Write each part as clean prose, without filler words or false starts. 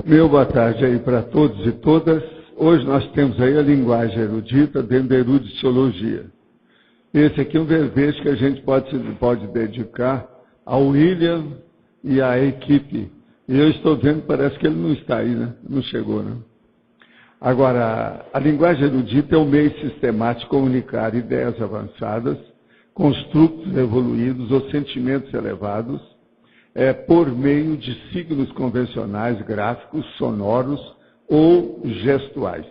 Meu boa tarde aí para todos e todas. Hoje nós temos aí a linguagem erudita dentro da erudiciologia. Esse aqui é um verbete que a gente pode dedicar ao William e à equipe. E eu estou vendo, parece que ele não está aí, né? Não chegou, né? Agora, a linguagem erudita é um meio sistemático de comunicar ideias avançadas, construtos evoluídos ou sentimentos elevados, por meio de signos convencionais, gráficos, sonoros ou gestuais.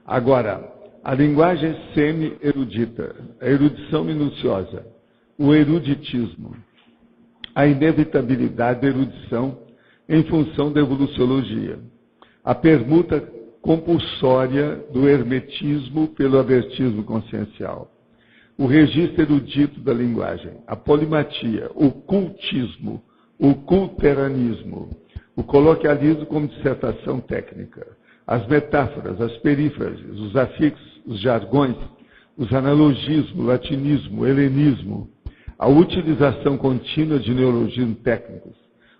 Agora, a linguagem semi-erudita, a erudição minuciosa, o eruditismo, a inevitabilidade da erudição em função da evoluciologia, a permuta compulsória do hermetismo pelo abertismo consciencial, o registro erudito da linguagem, a polimatia, o cultismo, o culteranismo, o coloquialismo como dissertação técnica, as metáforas, as perífrases, os afixos, os jargões, os analogismos, o latinismo, o helenismo, a utilização contínua de neologismos técnicos,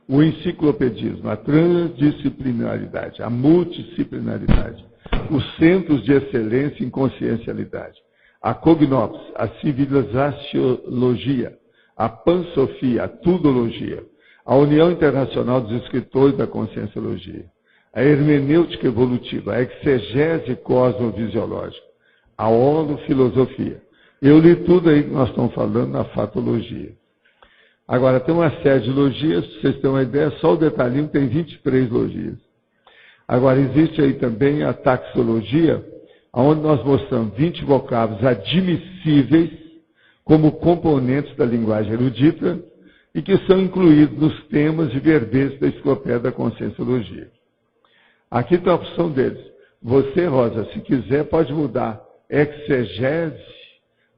o enciclopedismo, a transdisciplinaridade, a multidisciplinaridade, os centros de excelência em consciencialidade, a cognops, a civilizaciologia, a pansofia, a tudologia, a União Internacional dos Escritores da Conscienciologia, a hermenêutica evolutiva, a exegese cosmovisiológica, a holofilosofia. Eu li tudo aí que nós estamos falando na fatologia. Agora, tem uma série de logias, para vocês terem uma ideia, só o detalhinho tem 23 logias. Agora, existe aí também a taxologia, onde nós mostramos 20 vocábulos admissíveis como componentes da linguagem erudita e que são incluídos nos temas e verbetes da enciclopédia da Conscienciologia. Aqui está a opção deles. Você, Rosa, se quiser, pode mudar exegese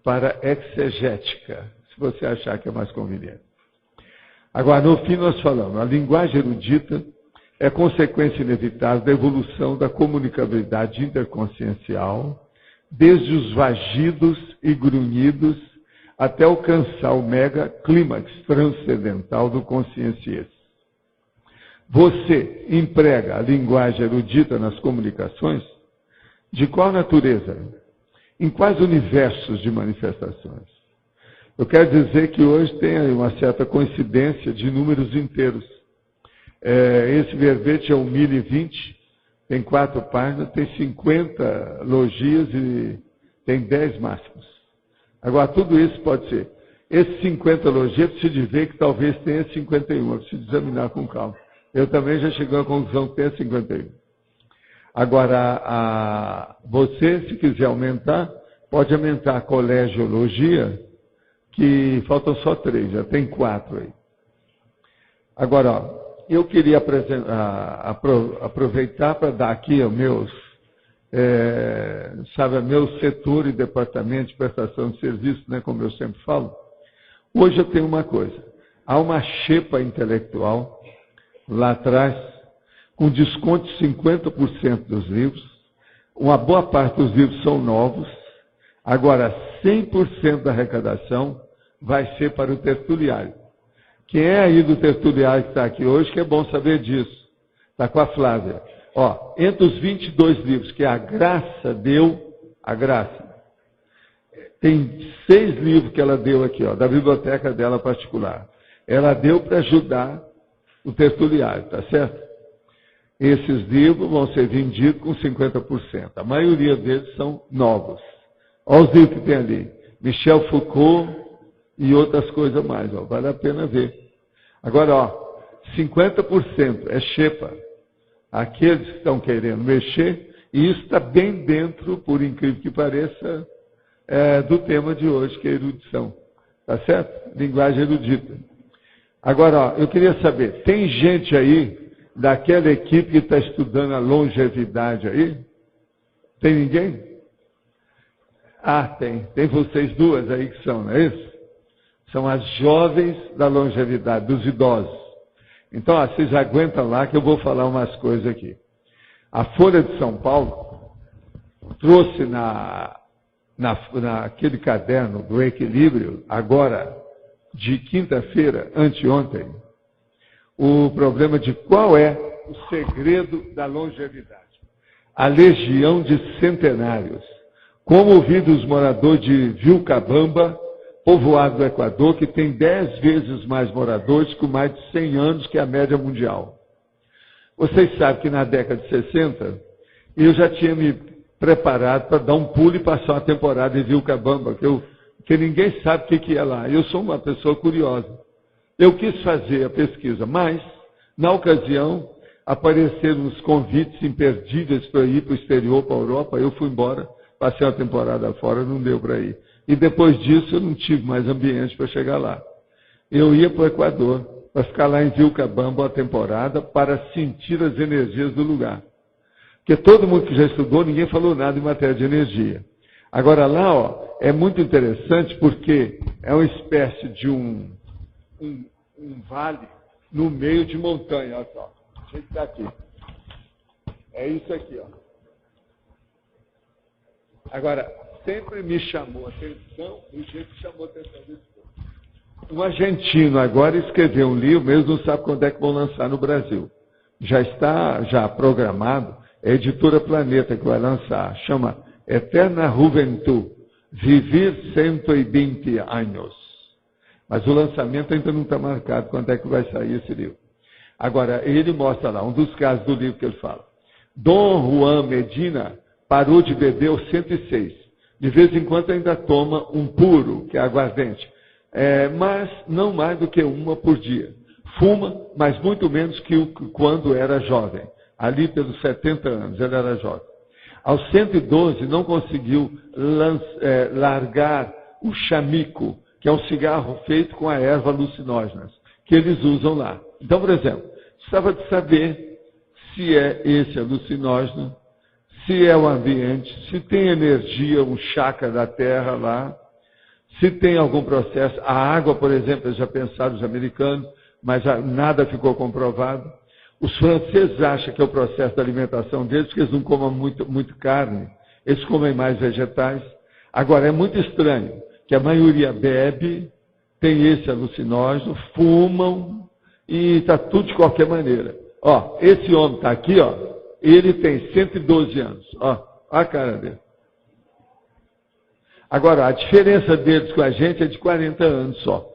para exegética, se você achar que é mais conveniente. Agora, no fim, nós falamos, a linguagem erudita é consequência inevitável da evolução da comunicabilidade interconsciencial, desde os vagidos e grunhidos até alcançar o mega clímax transcendental do conscienciês. Você emprega a linguagem erudita nas comunicações? De qual natureza? Em quais universos de manifestações? Eu quero dizer que hoje tem uma certa coincidência de números inteiros. Esse verbete é o 1020, tem 4 páginas, tem 50 logias e tem 10 máximos. Agora, tudo isso pode ser. Esses 50 logias, preciso ver que talvez tenha 51, eu preciso examinar com calma. Eu também já cheguei à conclusão que tem 51. Agora, você, se quiser aumentar, pode aumentar a colegiologia, que faltam só 3, já tem 4 aí. Agora, ó, eu queria aproveitar para dar aqui aos meus, meu setor e departamento de prestação de serviço, né, como eu sempre falo. Hoje eu tenho uma coisa, há uma xepa intelectual lá atrás, com desconto de 50% dos livros, uma boa parte dos livros são novos, agora 100% da arrecadação vai ser para o tertuliário. Quem é aí do tertuliário que está aqui hoje, que é bom saber disso. Está com a Flávia. Ó, entre os 22 livros que a Graça deu, tem 6 livros que ela deu aqui, ó, da biblioteca dela particular. Ela deu para ajudar o tertuliário, tá certo? Esses livros vão ser vendidos com 50%. A maioria deles são novos. Olha os livros que tem ali. Michel Foucault e outras coisas mais, ó, vale a pena ver. Agora, ó, 50% é xepa. Aqueles que estão querendo mexer, e isso está bem dentro, por incrível que pareça, do tema de hoje, que é erudição. Tá certo? Linguagem erudita. Agora, ó, eu queria saber, tem gente aí daquela equipe que está estudando a longevidade aí? Tem ninguém? Ah, tem. Tem vocês duas aí que são, não é isso? São as jovens da longevidade, dos idosos. Então, ó, vocês aguentam lá que eu vou falar umas coisas aqui. A Folha de São Paulo trouxe naquele caderno do Equilíbrio, agora, de quinta-feira, anteontem, o problema de qual é o segredo da longevidade. A legião de centenários. Como ouvi dos moradores de Vilcabamba, povoado do Equador, que tem 10 vezes mais moradores, com mais de 100 anos que a média mundial. Vocês sabem que na década de 60, eu já tinha me preparado para dar um pulo e passar uma temporada em Vilcabamba, que ninguém sabe o que é lá. Eu sou uma pessoa curiosa. Eu quis fazer a pesquisa, mas, na ocasião, apareceram uns convites imperdíveis para ir para o exterior, para a Europa. Eu fui embora, passei uma temporada fora, não deu para ir. E depois disso, eu não tive mais ambiente para chegar lá. Eu ia para o Equador, para ficar lá em Vilcabamba uma temporada, para sentir as energias do lugar. Porque todo mundo que já estudou, ninguém falou nada em matéria de energia. Agora lá, ó, é muito interessante porque é uma espécie de um vale no meio de montanha. Olha só, a gente está aqui. É isso aqui, ó. Agora, sempre me chamou a atenção o jeito que chamou a atenção desse povo. Um argentino agora escreveu um livro, mesmo não sabe quando é que vão lançar no Brasil. Já está programado, é a editora Planeta que vai lançar, chama Eterna Juventud, Vivir 120 anos. Mas o lançamento ainda não está marcado quando é que vai sair esse livro. Agora, ele mostra lá, um dos casos do livro que ele fala. Dom Juan Medina parou de beber aos 106. De vez em quando ainda toma um puro, que é aguardente. Mas não mais do que uma por dia. Fuma, mas muito menos que quando era jovem. Ali pelos 70 anos, ele era jovem. Aos 112 não conseguiu largar o chamico, que é um cigarro feito com a erva alucinógenas, que eles usam lá. Então, por exemplo, precisava de saber se é esse alucinógeno, se é o ambiente, se tem energia, um chakra da terra lá, se tem algum processo. A água, por exemplo, eles já pensaram, os americanos, mas nada ficou comprovado. Os franceses acham que é o processo da alimentação deles, porque eles não comem muito carne, eles comem mais vegetais. Agora, é muito estranho que a maioria bebe, tem esse alucinógeno, fumam e está tudo de qualquer maneira. Ó, esse homem está aqui, ó, ele tem 112 anos. Ó a cara dele. Agora, a diferença deles com a gente é de 40 anos só.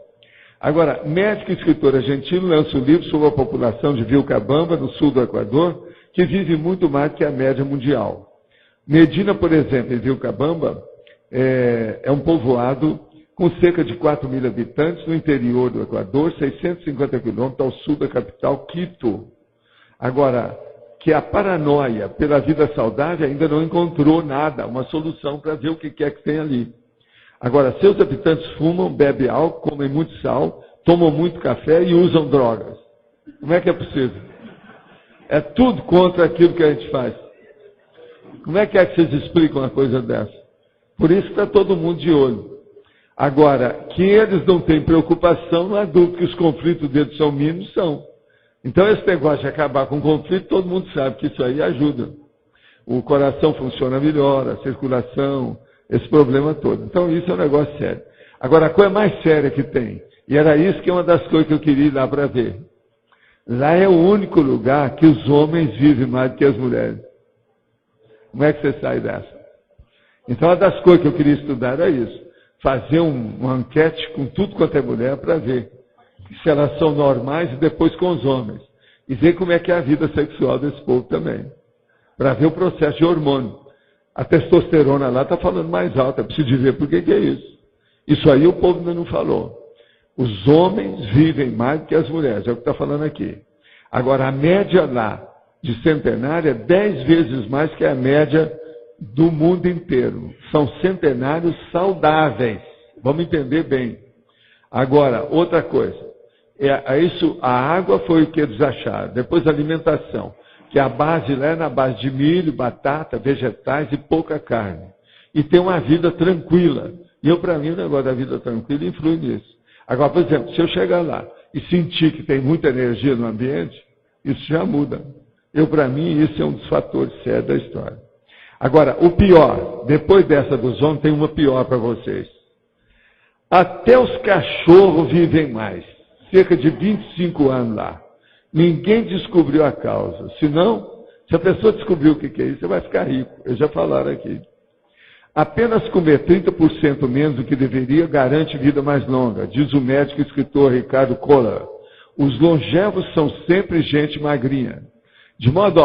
Agora, médico e escritor argentino lança um livro sobre a população de Vilcabamba, no sul do Equador, que vive muito mais que a média mundial. Medina, por exemplo, em Vilcabamba, é um povoado com cerca de 4 mil habitantes no interior do Equador, 650 quilômetros ao sul da capital, Quito. Agora, que a paranoia pela vida saudável ainda não encontrou nada, uma solução para ver o que é que tem ali. Agora, seus habitantes fumam, bebem álcool, comem muito sal, tomam muito café e usam drogas. Como é que é possível? É tudo contra aquilo que a gente faz. Como é que vocês explicam uma coisa dessa? Por isso que está todo mundo de olho. Agora, que eles não têm preocupação, não há dúvida que os conflitos deles são mínimos, são. Então, esse negócio de acabar com o conflito, todo mundo sabe que isso aí ajuda. O coração funciona melhor, a circulação, esse problema todo. Então, isso é um negócio sério. Agora, a coisa mais séria que tem, e era isso que é uma das coisas que eu queria ir lá para ver. Lá é o único lugar que os homens vivem mais do que as mulheres. Como é que você sai dessa? Então, uma das coisas que eu queria estudar era isso. Fazer uma enquete com tudo quanto é mulher para ver se elas são normais e depois com os homens. E ver como é que é a vida sexual desse povo também. Para ver o processo de hormônio. A testosterona lá está falando mais alto. É preciso ver por que é isso. Isso aí o povo ainda não falou. Os homens vivem mais do que as mulheres. É o que está falando aqui. Agora, a média lá de centenário é 10 vezes mais que a média do mundo inteiro. São centenários saudáveis. Vamos entender bem. Agora, outra coisa. A água foi o que eles acharam. Depois a alimentação. Que a base lá é na base de milho, batata, vegetais e pouca carne. E tem uma vida tranquila. E para mim, o negócio da vida tranquila influi nisso. Agora, por exemplo, se eu chegar lá e sentir que tem muita energia no ambiente, isso já muda. Para mim, isso é um dos fatores sérios da história. Agora, o pior, depois dessa dos homens, tem uma pior para vocês. Até os cachorros vivem mais. Cerca de 25 anos lá. Ninguém descobriu a causa. Senão, se a pessoa descobriu o que é isso, você vai ficar rico. Eles já falaram aqui. Apenas comer 30% menos do que deveria garante vida mais longa, diz o médico e escritor Ricardo Kohler. Os longevos são sempre gente magrinha. De modo,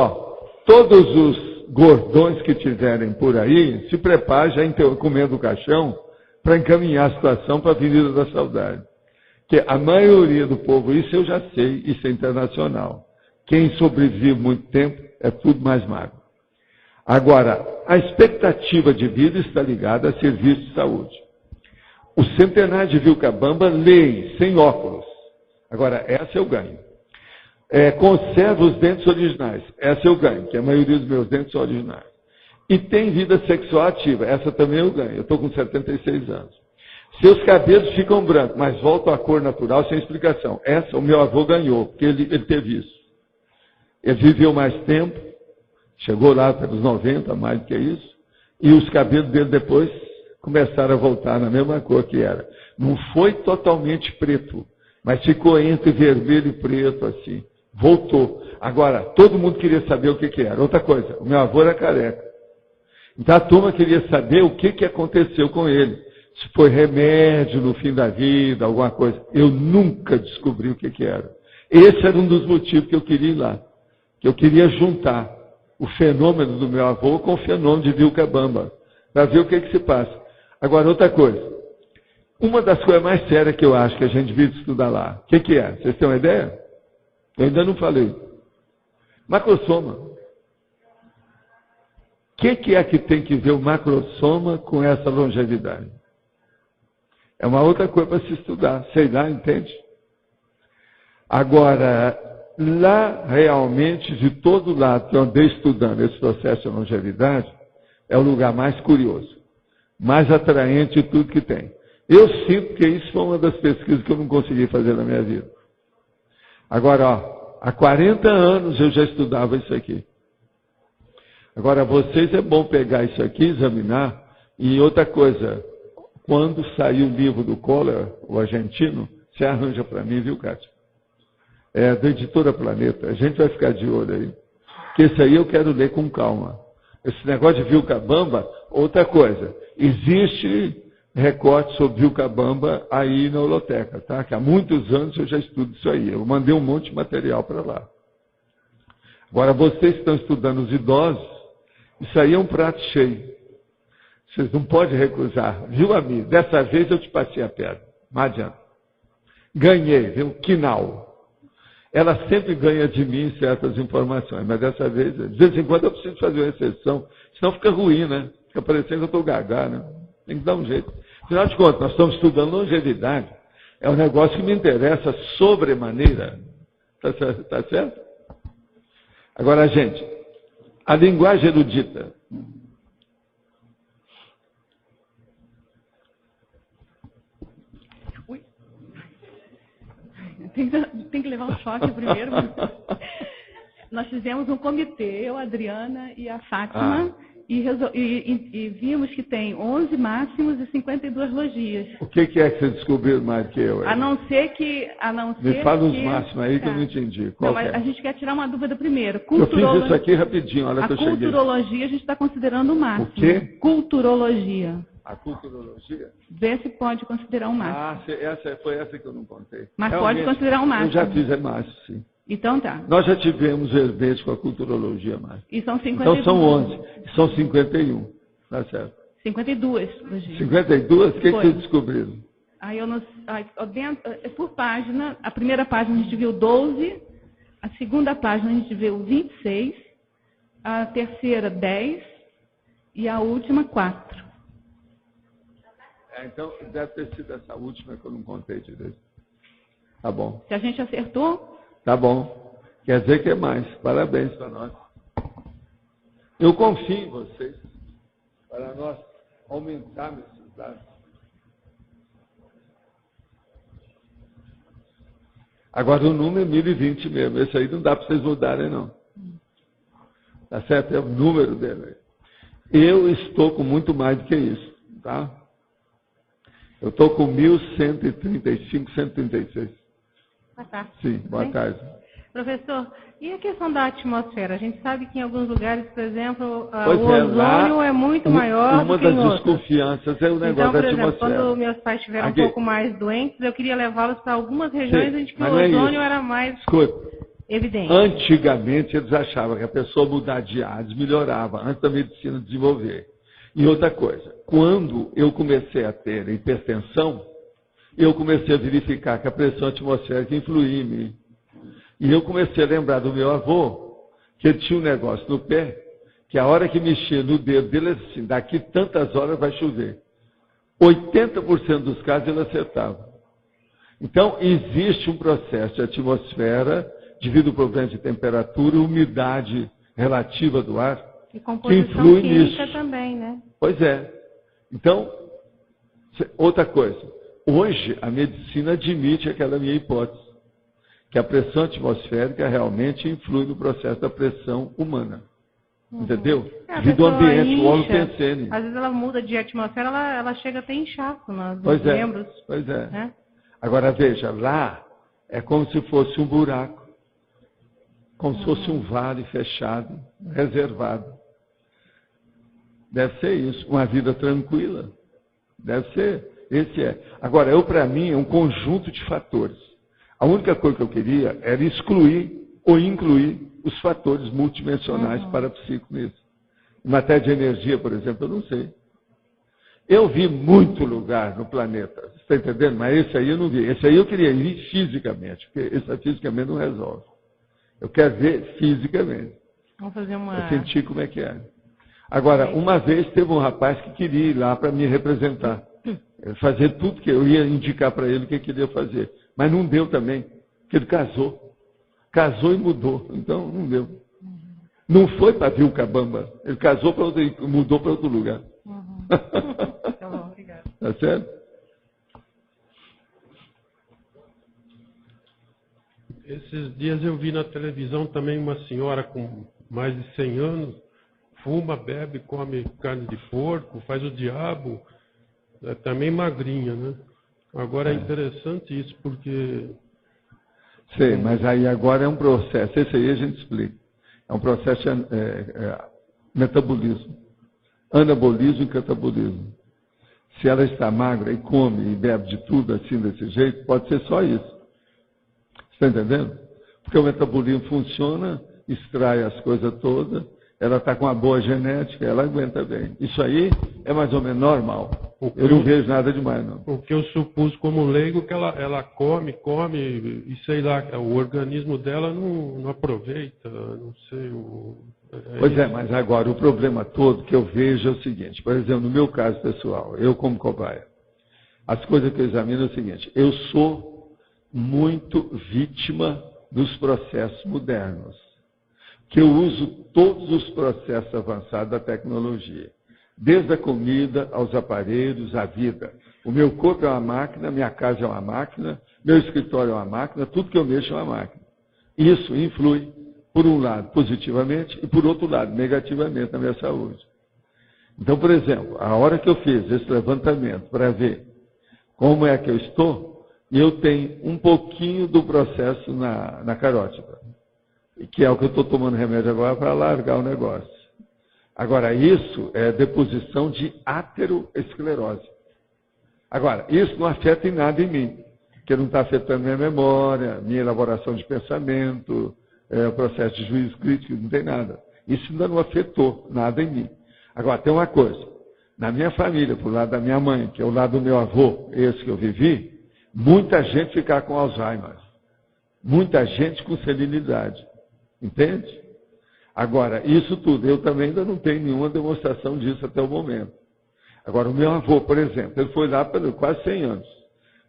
todos os gordões que tiverem por aí, se preparem já comendo o caixão para encaminhar a situação para a Avenida da Saudade. Que a maioria do povo, isso eu já sei, isso é internacional. Quem sobrevive muito tempo é tudo mais magro. Agora, a expectativa de vida está ligada a serviço de saúde. O centenário de Vilcabamba leem sem óculos. Agora, essa eu ganho. Conserva os dentes originais. Essa eu ganho, que a maioria dos meus dentes são originais. E tem vida sexual ativa. Essa também eu ganho. Eu estou com 76 anos. Seus cabelos ficam brancos, mas voltam à cor natural sem explicação. Essa o meu avô ganhou, porque ele teve isso. Ele viveu mais tempo, chegou lá pelos 90, mais do que isso, e os cabelos dele depois começaram a voltar na mesma cor que era. Não foi totalmente preto, mas ficou entre vermelho e preto, assim. Voltou. Agora, todo mundo queria saber o que era. Outra coisa, o meu avô era careca. Então a turma queria saber o que aconteceu com ele. Se foi remédio no fim da vida, alguma coisa. Eu nunca descobri o que era. Esse era um dos motivos que eu queria ir lá. Que eu queria juntar o fenômeno do meu avô com o fenômeno de Vilcabamba, para ver o que se passa. Agora, outra coisa. Uma das coisas mais sérias que eu acho que a gente devia estudar lá, o que é? Vocês têm uma ideia? Eu ainda não falei. Macrosoma. O que é que tem que ver o macrosoma com essa longevidade? É uma outra coisa para se estudar. Sei lá, entende? Agora, lá realmente, de todo lado que eu andei estudando esse processo de longevidade, é o lugar mais curioso, mais atraente de tudo que tem. Eu sinto que isso foi uma das pesquisas que eu não consegui fazer na minha vida. Agora, há 40 anos eu já estudava isso aqui. Agora, vocês é bom pegar isso aqui, examinar, e outra coisa, quando sair o livro do Kohler, o argentino, você arranja para mim, viu, Cátia? É da editora Planeta. A gente vai ficar de olho aí. Porque esse aí eu quero ler com calma. Esse negócio de Vilcabamba, outra coisa. Existe recorte sobre Vilcabamba aí na Holoteca, tá? Que há muitos anos eu já estudo isso aí. Eu mandei um monte de material para lá. Agora, vocês que estão estudando os idosos, isso aí é um prato cheio. Vocês não podem recusar. Viu, amigo? Dessa vez eu te passei a pedra. Não adianta. Ganhei, viu? Quinal. Ela sempre ganha de mim certas informações, mas dessa vez, de vez em quando eu preciso fazer uma exceção, senão fica ruim, né? Fica parecendo que eu estou gaga, né? Tem que dar um jeito. Afinal de contas, nós estamos estudando longevidade. É um negócio que me interessa sobremaneira. Tá certo? Agora, gente, a linguagem erudita. Tem que levar um choque primeiro. Nós fizemos um comitê, eu, a Adriana e a Fátima, e vimos que tem 11 máximos e 52 logias. O que é que você descobriu mais que eu? A não ser que... Me fala os máximos aí que eu não entendi. Qual não, mas a gente quer tirar uma dúvida primeiro. Eu fiz isso aqui rapidinho, olha que eu cheguei. A culturologia a gente está considerando o máximo. O quê? Culturologia. A culturologia? Vê se pode considerar um máximo. Foi essa que eu não contei. Mas realmente, pode considerar um máximo. Eu já fiz máximo, sim. Então tá. Nós já tivemos verbetes com a culturologia máxima. E são 52. Então são 11. São 51. Tá certo. 52 logias. 52? O que vocês descobriram? Aí eu não, por página, a primeira página a gente viu 12, a segunda página a gente viu 26, a terceira 10 e a última 4. Então, deve ter sido essa última que eu não contei direito. Tá bom. Se a gente acertou? Tá bom. Quer dizer que é mais. Parabéns para nós. Eu confio em vocês para nós aumentarmos esses dados. Agora, o número é 1020 mesmo. Esse aí não dá para vocês mudarem, não. Tá certo? É o número dele. Eu estou com muito mais do que isso, tá? Eu estou com 1135, 136. Boa tarde. Sim, boa tarde. Professor, e a questão da atmosfera? A gente sabe que em alguns lugares, por exemplo, o ozônio é muito maior do que em outros. Uma das desconfianças é o negócio então, por da exemplo, atmosfera. quando meus pais estiveram um pouco mais doentes, eu queria levá-los para algumas regiões onde o mas ozônio era mais evidente. Antigamente eles achavam que a pessoa mudar de ares melhorava, antes da medicina desenvolver. E outra coisa, quando eu comecei a ter hipertensão, eu comecei a verificar que a pressão atmosférica influía em mim. E eu comecei a lembrar do meu avô, que ele tinha um negócio no pé, que a hora que mexia no dedo dele, assim, daqui tantas horas vai chover. 80% dos casos ele acertava. Então, existe um processo de atmosfera, devido ao problema de temperatura e umidade relativa do ar, que influi nisso. Também, né? Pois é. Então, outra coisa. Hoje, a medicina admite aquela minha hipótese, que a pressão atmosférica realmente influi no processo da pressão humana. Entendeu? Devido ao ambiente, o holopensene. Às vezes ela muda de atmosfera, ela chega até inchaço nos membros. Pois é. Né? Agora, veja, lá é como se fosse um buraco. Como se fosse um vale fechado, reservado. Deve ser isso. Uma vida tranquila. Deve ser. Esse é. Agora, para mim, é um conjunto de fatores. A única coisa que eu queria era excluir ou incluir os fatores multidimensionais parapsíquicos nisso. Em matéria de energia, por exemplo, eu não sei. Eu vi muito lugar no planeta, você está entendendo? Mas esse aí eu não vi. Esse aí eu queria ir fisicamente, porque esse fisicamente não resolve. Eu quero ver fisicamente. Vamos fazer uma... Eu senti como é que é. Agora, uma vez teve um rapaz que queria ir lá para me representar. Fazer tudo que eu ia indicar para ele o que ele queria fazer. Mas não deu também, porque ele casou. Casou e mudou. Então, não deu. Não foi para Vilcabamba. Ele casou e mudou para outro lugar. Tá bom, obrigado. Tá certo? Esses dias eu vi na televisão também uma senhora com mais de 100 anos, fuma, bebe, come carne de porco, faz o diabo, é também magrinha, né? Agora é interessante isso, porque... Sei, mas aí agora é um processo, esse aí a gente explica. É um processo de metabolismo, anabolismo e catabolismo. Se ela está magra e come e bebe de tudo assim, desse jeito, pode ser só isso. Está entendendo? Porque o metabolismo funciona, extrai as coisas todas, ela está com uma boa genética, ela aguenta bem. Isso aí é mais ou menos normal. Eu não vejo nada demais, não. O que eu supus como leigo que ela come, e sei lá, o organismo dela não aproveita, não sei. Pois é, mas agora o problema todo que eu vejo é o seguinte, por exemplo, no meu caso pessoal, eu como cobaia, as coisas que eu examino é o seguinte, eu sou muito vítima dos processos modernos, que eu uso todos os processos avançados da tecnologia, desde a comida aos aparelhos, à vida. O meu corpo é uma máquina, minha casa é uma máquina, meu escritório é uma máquina, tudo que eu mexo é uma máquina. Isso influi, por um lado, positivamente e, por outro lado, negativamente na minha saúde. Então, por exemplo, a hora que eu fiz esse levantamento para ver como é que eu estou, eu tenho um pouquinho do processo na carótida, que é o que eu estou tomando remédio agora para largar o negócio. Agora, isso é deposição de ateroesclerose. Agora, isso não afeta em nada em mim, porque não está afetando minha memória, minha elaboração de pensamento, o processo de juízo crítico, não tem nada. Isso ainda não afetou nada em mim. Agora, tem uma coisa. Na minha família, por lado da minha mãe, que é o lado do meu avô, esse que eu vivi, muita gente fica com Alzheimer. Muita gente com senilidade. Entende? Agora, isso tudo, eu também ainda não tenho nenhuma demonstração disso até o momento. Agora, o meu avô, por exemplo, ele foi lá por quase 100 anos.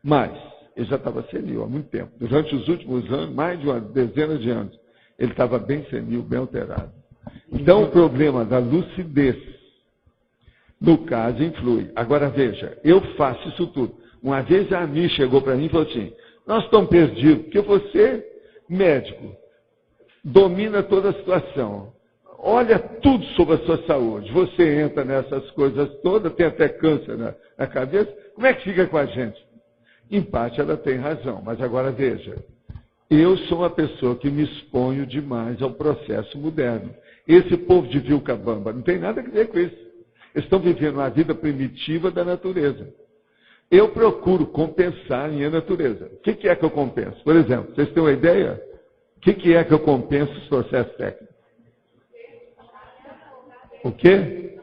Mas, ele já estava senil há muito tempo. Durante os últimos anos, mais de uma dezena de anos, ele estava bem senil, bem alterado. Então, o problema da lucidez, no caso, influi. Agora, veja, eu faço isso tudo. Uma vez a Ami chegou para mim e falou assim, nós estamos perdidos, porque você, médico, domina toda a situação. Olha tudo sobre a sua saúde. Você entra nessas coisas todas, tem até câncer na cabeça. Como é que fica com a gente? Em parte ela tem razão, mas agora veja. Eu sou uma pessoa que me exponho demais ao processo moderno. Esse povo de Vilcabamba não tem nada a ver com isso. Eles estão vivendo a vida primitiva da natureza. Eu procuro compensar a minha natureza. O que é que eu compenso? Por exemplo, vocês têm uma ideia? O que é que eu compenso os processos técnicos? O quê?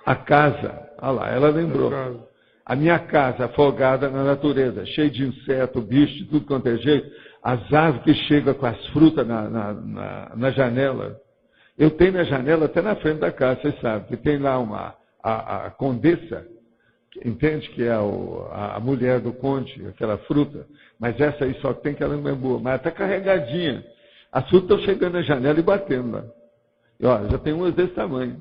A casa. Olha lá, ela lembrou. A minha casa afogada na natureza, cheia de inseto, bicho, de tudo quanto é jeito. As árvores que chegam com as frutas na janela. Eu tenho na janela até na frente da casa, vocês sabem, que tem lá a condessa, entende que é a mulher do conde, aquela fruta. Mas essa aí só tem que ela não é boa, mas está carregadinha. As frutas estão chegando na janela e batendo lá. E, ó, já tem umas desse tamanho.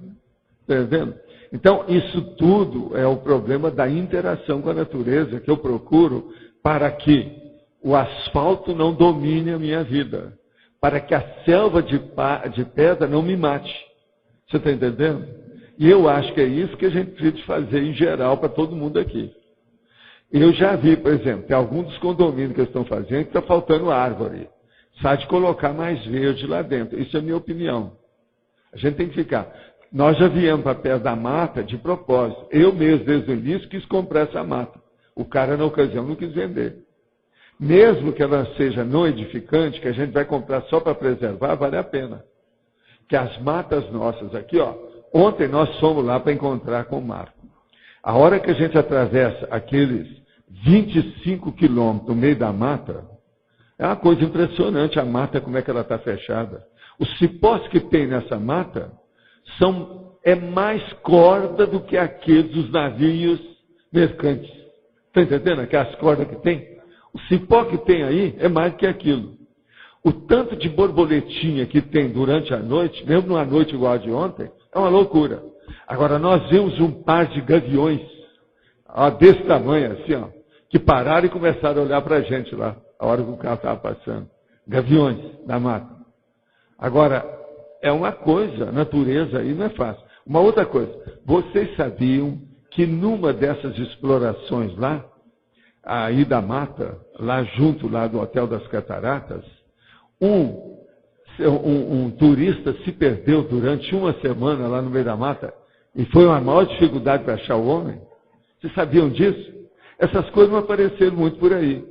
Está vendo? Então, isso tudo é o problema da interação com a natureza que eu procuro para que o asfalto não domine a minha vida, para que a selva de pedra não me mate. Você está entendendo? E eu acho que é isso que a gente precisa fazer em geral para todo mundo aqui. Eu já vi, por exemplo, tem alguns dos condomínios que eles estão fazendo que está faltando árvore. Sabe de colocar mais verde lá dentro. Isso é a minha opinião. A gente tem que ficar. Nós já viemos para perto da mata de propósito. Eu mesmo, desde o início, quis comprar essa mata. O cara, na ocasião, não quis vender. Mesmo que ela seja não edificante, que a gente vai comprar só para preservar, vale a pena. Que as matas nossas aqui, ó. Ontem nós fomos lá para encontrar com o Marco. A hora que a gente atravessa aqueles 25 quilômetros no meio da mata, é uma coisa impressionante a mata, como é que ela está fechada. Os cipós que tem nessa mata é mais corda do que aqueles dos navios mercantes. Está entendendo? Aquelas cordas que tem. O cipó que tem aí é mais do que aquilo. O tanto de borboletinha que tem durante a noite, mesmo numa noite igual a de ontem, é uma loucura. Agora, nós vimos um par de gaviões, ó, desse tamanho assim, ó, que pararam e começaram a olhar para a gente lá, a hora que o carro estava passando. Gaviões da mata. Agora, é uma coisa, a natureza aí não é fácil. Uma outra coisa, vocês sabiam que numa dessas explorações lá, aí da mata, lá junto lá do Hotel das Cataratas, um turista se perdeu durante uma semana lá no meio da mata e foi uma maior dificuldade para achar o homem? Vocês sabiam disso? Essas coisas não apareceram muito por aí.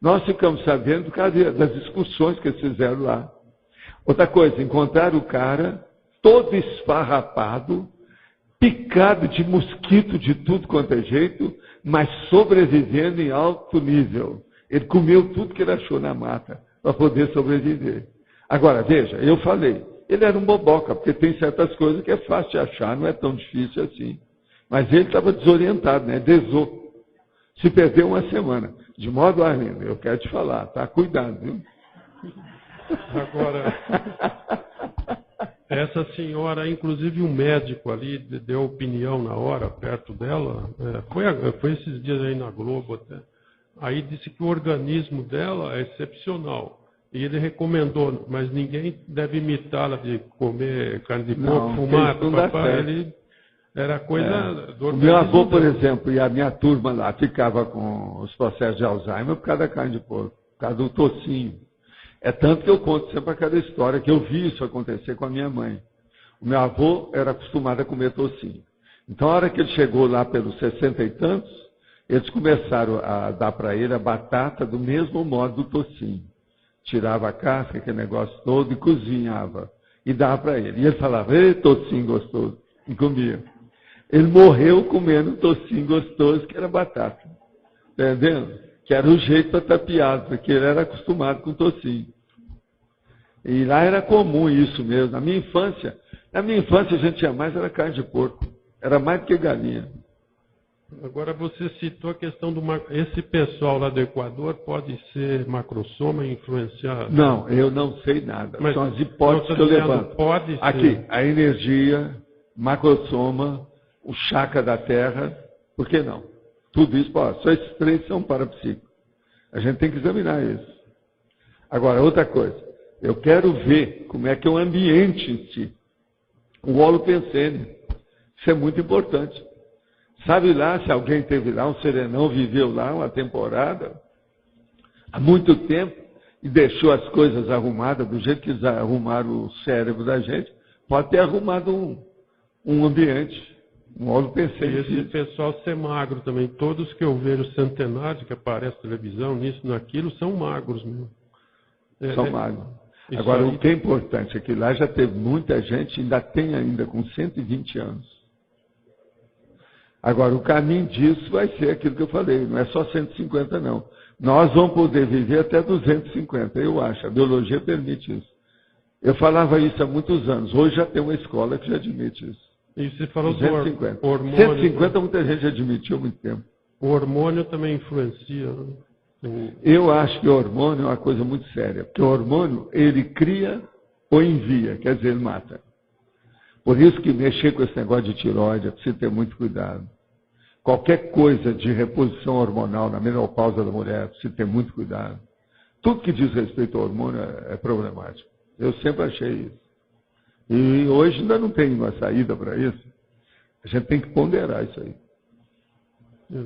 Nós ficamos sabendo por causa das excursões que eles fizeram lá. Outra coisa, encontraram o cara todo esfarrapado, picado de mosquito de tudo quanto é jeito, mas sobrevivendo em alto nível. Ele comeu tudo que ele achou na mata para poder sobreviver. Agora, veja, eu falei, ele era um boboca, porque tem certas coisas que é fácil de achar, não é tão difícil assim. Mas ele estava desorientado, né? Desou. Se perdeu uma semana. De modo, Arlindo, eu quero te falar, tá? Cuidado, viu? Agora, essa senhora, inclusive um médico ali, deu opinião na hora, perto dela, foi esses dias aí na Globo até, aí disse que o organismo dela é excepcional. E ele recomendou, mas ninguém deve imitá-la de comer carne de porco, fumar, papá, ele era coisa do organismo. O meu avô, por exemplo, e a minha turma lá, ficava com os processos de Alzheimer por causa da carne de porco, por causa do tocinho. É tanto que eu conto sempre aquela história, que eu vi isso acontecer com a minha mãe. O meu avô era acostumado a comer tocinho. Então, a hora que ele chegou lá pelos 60 e tantos, eles começaram a dar para ele a batata do mesmo modo do tocinho. Tirava a casca, aquele negócio todo, e cozinhava. E dava para ele. E ele falava, ei, tocinho gostoso. E comia. Ele morreu comendo tocinho gostoso, que era batata. Entendendo? Que era o jeito para tapeado, porque ele era acostumado com tocinho. E lá era comum isso mesmo. Na minha infância a gente tinha mais, era carne de porco. Era mais do que galinha. Agora você citou a questão do esse pessoal lá do Equador pode ser macrosoma e influenciar? Não, eu não sei nada. Mas são as hipóteses que eu levanto. Pode ser. Aqui, a energia, macrosoma, o chakra da Terra, por que não? Tudo isso, só esses três são parapsíquicos. A gente tem que examinar isso. Agora, outra coisa, eu quero ver como é que é o ambiente em si. O holopensene, isso é muito importante. Sabe lá, se alguém teve lá, um serenão viveu lá uma temporada, há muito tempo e deixou as coisas arrumadas, do jeito que eles arrumaram o cérebro da gente, pode ter arrumado um ambiente, um holopensene. E esse pessoal ser magro também. Todos que eu vejo centenários que aparecem na televisão, nisso, naquilo, são magros mesmo. São magros. Agora, o que é importante é que lá já teve muita gente, ainda tem ainda com 120 anos. Agora, o caminho disso vai ser aquilo que eu falei, não é só 150 não. Nós vamos poder viver até 250, eu acho, a biologia permite isso. Eu falava isso há muitos anos, hoje já tem uma escola que já admite isso. E você falou 250. do hormônio. 150 muita gente admitiu há muito tempo. O hormônio também influencia, né? Eu acho que o hormônio é uma coisa muito séria, porque o hormônio, ele cria ou envia, quer dizer, ele mata. Por isso que mexer com esse negócio de tireoide é preciso ter muito cuidado. Qualquer coisa de reposição hormonal na menopausa da mulher, é preciso ter muito cuidado. Tudo que diz respeito ao hormônio é problemático. Eu sempre achei isso. E hoje ainda não tem uma saída para isso. A gente tem que ponderar isso aí.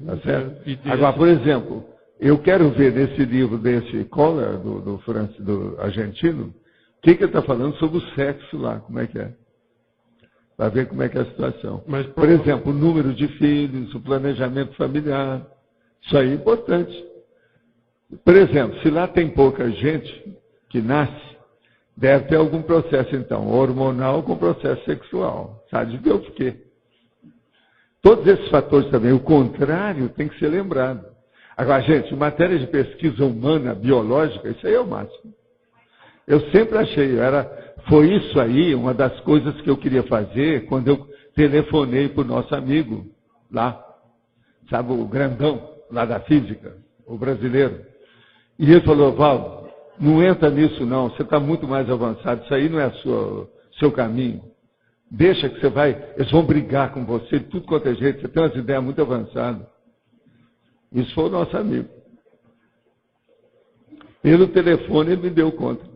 Tá certo? Agora, por exemplo, eu quero ver nesse livro desse Kohler, do argentino, o que ele está falando sobre o sexo lá, como é que é. Para ver como é que é a situação. Mas, por exemplo, o número de filhos, o planejamento familiar, isso aí é importante. Por exemplo, se lá tem pouca gente que nasce, deve ter algum processo, então, hormonal com processo sexual. Sabe de ver o quê? Todos esses fatores também, o contrário tem que ser lembrado. Agora, gente, em matéria de pesquisa humana, biológica, isso aí é o máximo. Eu sempre achei, foi isso aí, uma das coisas que eu queria fazer quando eu telefonei para o nosso amigo lá, sabe, o grandão lá da física, o brasileiro. E ele falou, Valdo, não entra nisso não, você está muito mais avançado, isso aí não é seu caminho. Deixa que você vai, eles vão brigar com você de tudo quanto é jeito, você tem umas ideias muito avançadas. Isso foi o nosso amigo. Pelo telefone ele me deu conta.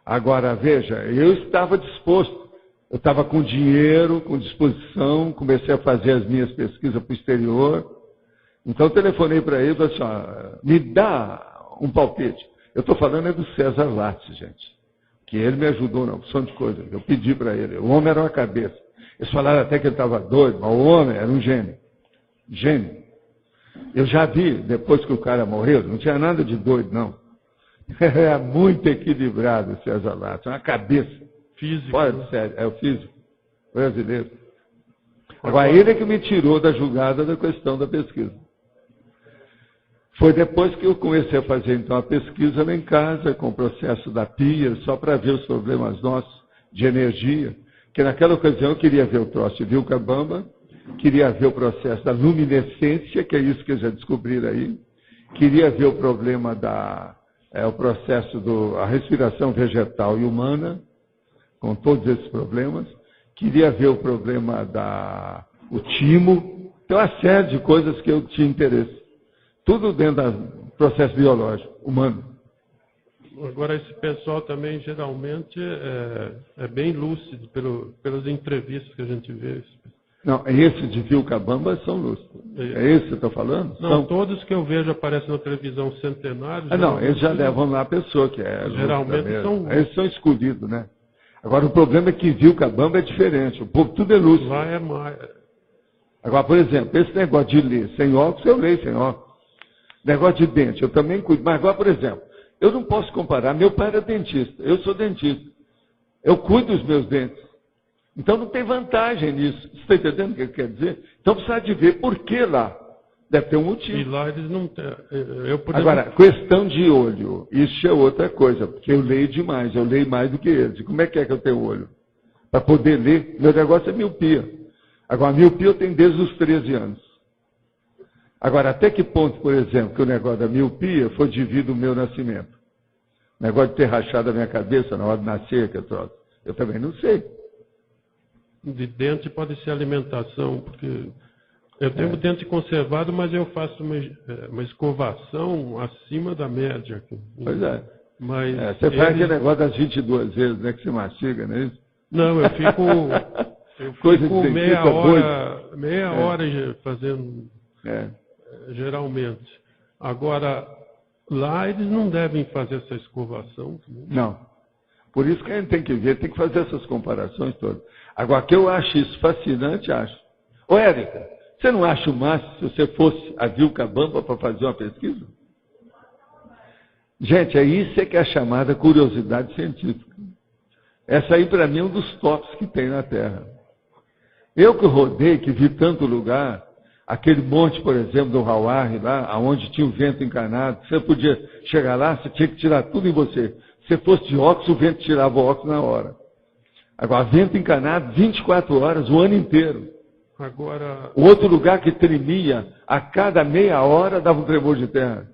Agora, veja, eu estava disposto, eu estava com dinheiro, com disposição, comecei a fazer as minhas pesquisas para o exterior. Então, eu telefonei para ele e falei assim, me dá um palpite. Eu estou falando do César Lattes, gente, que ele me ajudou na opção de coisa. Eu pedi para ele, o homem era uma cabeça. Eles falaram até que ele estava doido, mas o homem era um gênio. Gênio. Eu já vi, depois que o cara morreu, não tinha nada de doido, não. É muito equilibrado o César Lattes, uma cabeça. Físico. Fora, sério, é o físico brasileiro. Agora, ele é que me tirou da jogada da questão da pesquisa. Foi depois que eu comecei a fazer, então, a pesquisa lá em casa, com o processo da pia, só para ver os problemas nossos de energia, que naquela ocasião eu queria ver o troço de Vilcabamba, queria ver o processo da luminescência, que é isso que já descobriram aí, queria ver o problema o processo da respiração vegetal e humana, com todos esses problemas. Queria ver o problema o timo. Tem uma série de coisas que eu tinha interesse. Tudo dentro do processo biológico, humano. Agora, esse pessoal também, geralmente, é bem lúcido pelas entrevistas que a gente vê. Não, esse de Vilcabamba são lúcidos. É esse que você está falando? Não, todos que eu vejo aparecem na televisão centenários. Não, eles já levam lá a pessoa que é. Geralmente são. Eles são escolhidos, né? Agora, o problema é que Vilcabamba é diferente. O povo tudo é lúcido. Lá é mais. Agora, por exemplo, esse negócio de ler sem óculos, eu leio sem óculos. Negócio de dente, eu também cuido. Mas agora, por exemplo, eu não posso comparar. Meu pai era dentista, eu sou dentista. Eu cuido dos meus dentes. Então não tem vantagem nisso. Você está entendendo o que quer dizer? Então precisa de ver por que lá. Deve ter um motivo. E lá eles não têm. Agora, questão de olho, isso é outra coisa, porque eu leio demais, eu leio mais do que eles. E como é que eu tenho olho? Para poder ler, meu negócio é miopia. Agora, miopia eu tenho desde os 13 anos. Agora, até que ponto, por exemplo, que o negócio da miopia foi devido ao meu nascimento? O negócio de ter rachado a minha cabeça na hora de nascer, que eu também não sei. De dente pode ser alimentação, porque eu tenho dente conservado, mas eu faço uma escovação acima da média. Pois é. Mas você faz aquele negócio das 22 vezes, né, que se mastiga, não é isso? Não, eu fico meia hora fazendo, geralmente. Agora, Lá eles não devem fazer essa escovação. Não. Por isso que a gente tem que ver, tem que fazer essas comparações todas. Agora, que eu acho isso fascinante, acho. Ô, Érica, você não acha o máximo se você fosse a Vilcabamba para fazer uma pesquisa? Gente, é isso que é a chamada curiosidade científica. Essa aí, para mim, é um dos tops que tem na Terra. Eu que rodei, que vi tanto lugar, aquele monte, por exemplo, do Hawari, lá, onde tinha o vento encarnado, você podia chegar lá, você tinha que tirar tudo em você. Se você fosse de óculos, o vento tirava o óculos na hora. Agora, vento encarnado, 24 horas, o ano inteiro. Agora... O outro lugar que tremia, a cada meia hora dava um tremor de terra.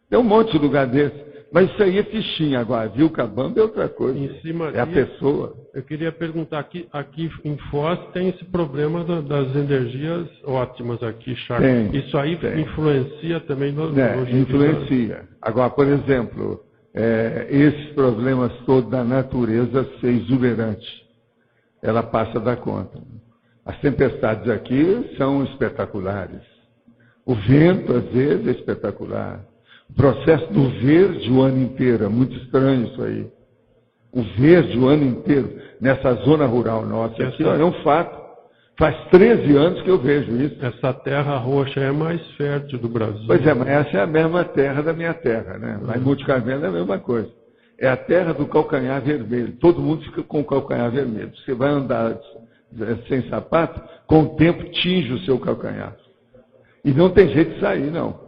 Tem um monte de lugar desse. Mas isso aí é fichinha. Agora, Vilcabamba é outra coisa. Em cima é a pessoa. Eu queria perguntar, aqui em Foz tem esse problema das energias ótimas aqui, Chaco. Isso aí influencia também no influencia. Agora, por exemplo, esses problemas todos da natureza ser exuberante, ela passa da conta. As tempestades aqui são espetaculares. O vento, às vezes, é espetacular. O processo do verde o ano inteiro, é muito estranho isso aí. O verde o ano inteiro, nessa zona rural nossa, aqui, é um fato. Faz 13 anos que eu vejo isso. Essa terra roxa é mais fértil do Brasil. Pois é, mas essa é a mesma terra da minha terra, né? Lá em Monte Carmelo é a mesma coisa. É a terra do calcanhar vermelho. Todo mundo fica com o calcanhar vermelho. Você vai andar sem sapato, com o tempo tinge o seu calcanhar. E não tem jeito de sair, não.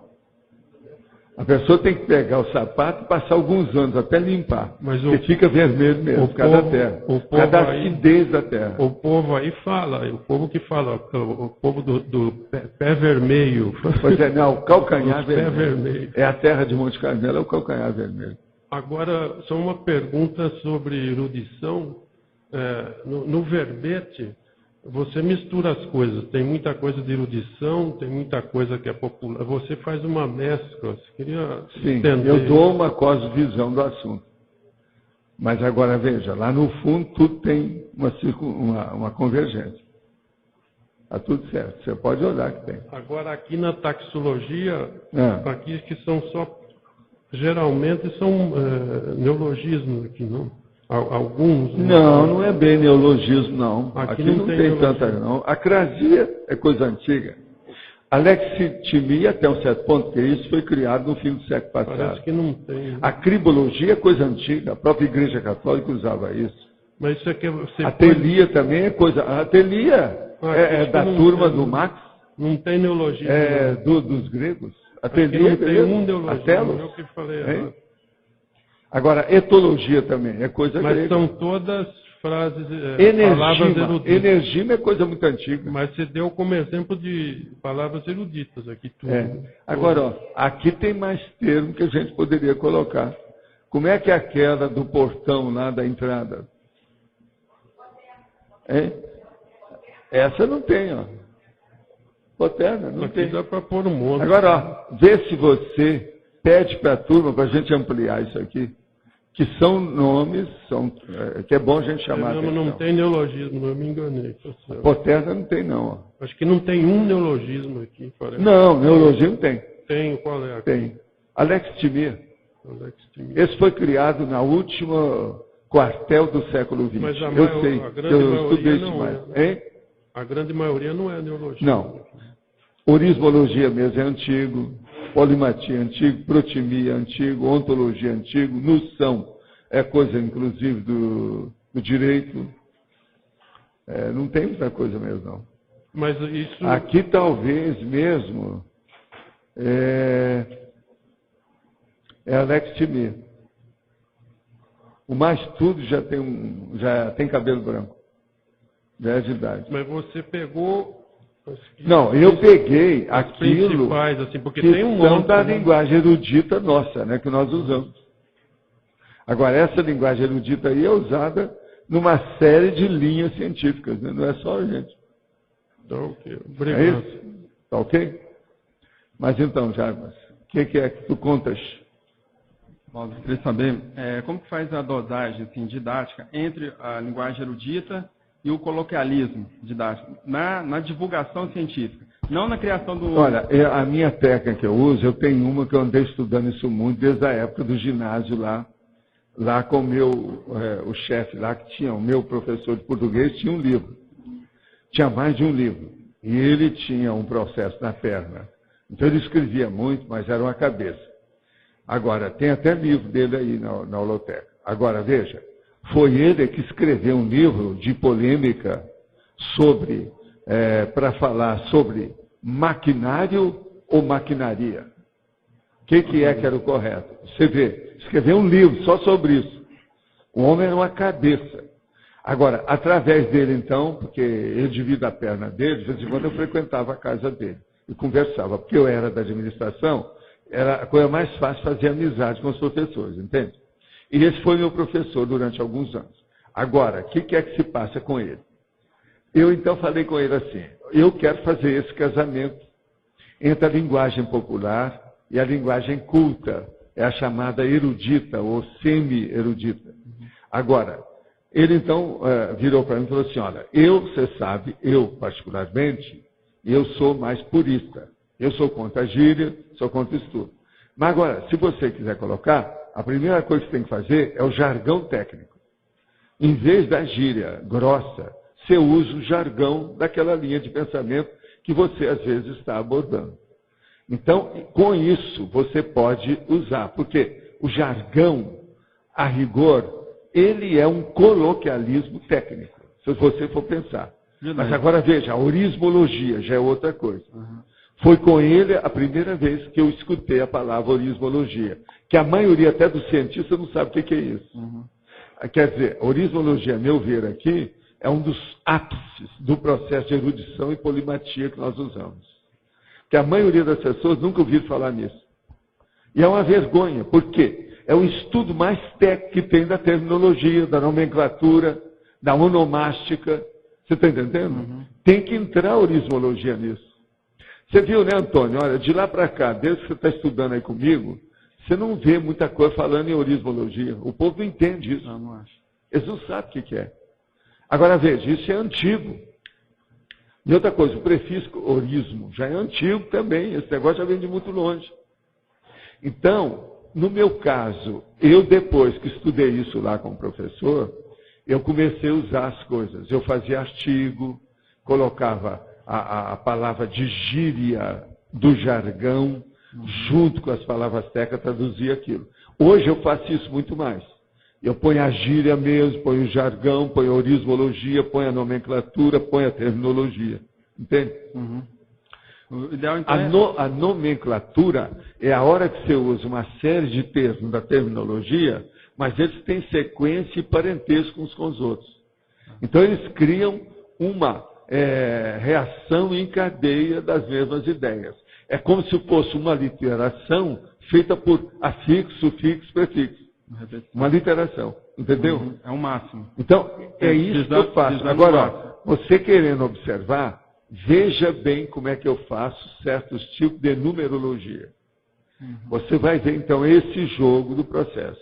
A pessoa tem que pegar o sapato e passar alguns anos até limpar. Mas porque fica vermelho mesmo, por causa da terra. Por causa da acidez da terra. O povo aí fala, o povo que fala, o povo do pé vermelho. Pois é, não, o calcanhar vermelho. É a terra de Monte Carmelo, é o calcanhar vermelho. Agora, só uma pergunta sobre erudição. No verbete, você mistura as coisas. Tem muita coisa de erudição, tem muita coisa que é popular. Você faz uma mescla. Você queria entender? Eu dou uma cosmovisão do assunto. Mas agora, veja, lá no fundo tudo tem uma convergência. Está tudo certo. Você pode olhar que tem. Agora, aqui na taxologia, aqui que são só... Geralmente são neologismos aqui, não? Alguns? Não é bem neologismo, não. Aqui não tem tanta, não. Acrasia é coisa antiga. Alexitimia, até um certo ponto, que isso foi criado no fim do século passado. Parece que não tem. A cribologia é coisa antiga. A própria Igreja Católica usava isso. Mas isso aqui você a telia também é coisa... A telia é da turma do Max. Não tem neologismo. Dos gregos. A telia, não tem um neologismo. A telos. Eu que falei. Agora, etologia também é coisa grega. Mas são todas frases, palavras eruditas. Energima é coisa muito antiga. Mas você deu como exemplo de palavras eruditas aqui. Tudo. Agora, aqui tem mais termo que a gente poderia colocar. Como é que é aquela do portão lá da entrada? Essa não tem, ó. Poterna, não aqui tem. Dá para pôr um monte. Agora, vê se você pede para a turma, para a gente ampliar isso aqui, que são nomes, que é bom a gente chamar a atenção. Não tem neologismo, eu me enganei. Poterna não tem, não. Ó. Acho que não tem um neologismo aqui. Parece. Não, neologismo tem. Tem, qual é? Aqui? Tem. Alextimia. Esse foi criado na última quartel do século XX. Mas eu sei, eu estudei isso mais. A grande maioria não é neologismo. Não. Orismologia mesmo é antigo. Polimatia é antigo, protimia é antigo, ontologia é antigo, noção é coisa, inclusive, do direito. Não tem muita coisa mesmo, não. Mas isso... Aqui, talvez, mesmo, é alextimia. O mais tudo já tem cabelo branco. Já é de idade. Mas você pegou... Não, eu peguei aquilo principais, assim, porque que tem um monte da linguagem erudita nossa, né, que nós usamos. Agora, essa linguagem erudita aí é usada numa série de linhas científicas, né? Não é só a gente. Tá ok, obrigado. É isso? Tá ok? Mas então, Jarbas, o que é que tu contas? Bom, eu queria saber como que faz a dosagem assim, didática entre a linguagem erudita e o coloquialismo didático na divulgação científica. Não na criação do... Olha, a minha técnica que eu uso, eu tenho uma que eu andei estudando isso muito desde a época do ginásio lá com o chefe lá, que tinha, o meu professor de português tinha um livro. Tinha mais de um livro. E ele tinha um processo na perna. Então ele escrevia muito, mas era uma cabeça. Agora, tem até livro dele aí na holoteca. Agora, veja, foi ele que escreveu um livro de polêmica sobre, para falar sobre maquinário ou maquinaria. O que era o correto? Você vê, escreveu um livro só sobre isso. O homem era uma cabeça. Agora, através dele, então, porque eu divido a perna dele, de vez em quando eu frequentava a casa dele e conversava, porque eu era da administração, era a coisa mais fácil fazer amizade com os professores, entende? E esse foi meu professor durante alguns anos. Agora, o que é que se passa com ele? Eu, então, falei com ele assim, eu quero fazer esse casamento entre a linguagem popular e a linguagem culta, é a chamada erudita ou semi-erudita. Agora, ele então virou para mim e falou assim, olha, você sabe, eu particularmente, eu sou mais purista. Eu sou contra a gíria, sou contra o estudo. Mas agora, se você quiser colocar, a primeira coisa que você tem que fazer é o jargão técnico. Em vez da gíria grossa, você usa o jargão daquela linha de pensamento que você às vezes está abordando. Então, com isso, você pode usar, porque o jargão, a rigor, ele é um coloquialismo técnico, se você for pensar. Mas agora veja, a orismologia já é outra coisa. Foi com ele a primeira vez que eu escutei a palavra orismologia, que a maioria até dos cientistas não sabe o que é isso. Quer dizer, a orismologia, a meu ver aqui, é um dos ápices do processo de erudição e polimatia que nós usamos. Que a maioria das pessoas nunca ouviram falar nisso. E é uma vergonha, por quê? É o estudo mais técnico que tem da terminologia, da nomenclatura, da onomástica. Você está entendendo? Tem que entrar a orismologia nisso. Você viu, né, Antônio? Olha, de lá para cá, desde que você está estudando aí comigo, você não vê muita coisa falando em orismologia. O povo não entende isso. Não acho. Eles não sabem o que é. Agora, veja, isso é antigo. E outra coisa, o prefixo orismo já é antigo também. Esse negócio já vem de muito longe. Então, no meu caso, eu depois que estudei isso lá com o professor, eu comecei a usar as coisas. Eu fazia artigo, colocava a palavra de gíria do jargão, junto com as palavras técnicas, traduzia aquilo. Hoje eu faço isso muito mais. Eu ponho a gíria mesmo, ponho o jargão, ponho a orismologia, ponho a nomenclatura, ponho a terminologia. Entende? O ideal, então, A nomenclatura é a hora que você usa uma série de termos da terminologia, mas eles têm sequência e parentesco uns com os outros. Então eles criam uma reação em cadeia das mesmas ideias. É como se fosse uma literação feita por afixo, sufixo, prefixo. Uma literação, entendeu? É o máximo. Então, é isso que eu faço. Agora, você querendo observar, veja bem como é que eu faço certos tipos de numerologia. Você vai ver, então, esse jogo do processo.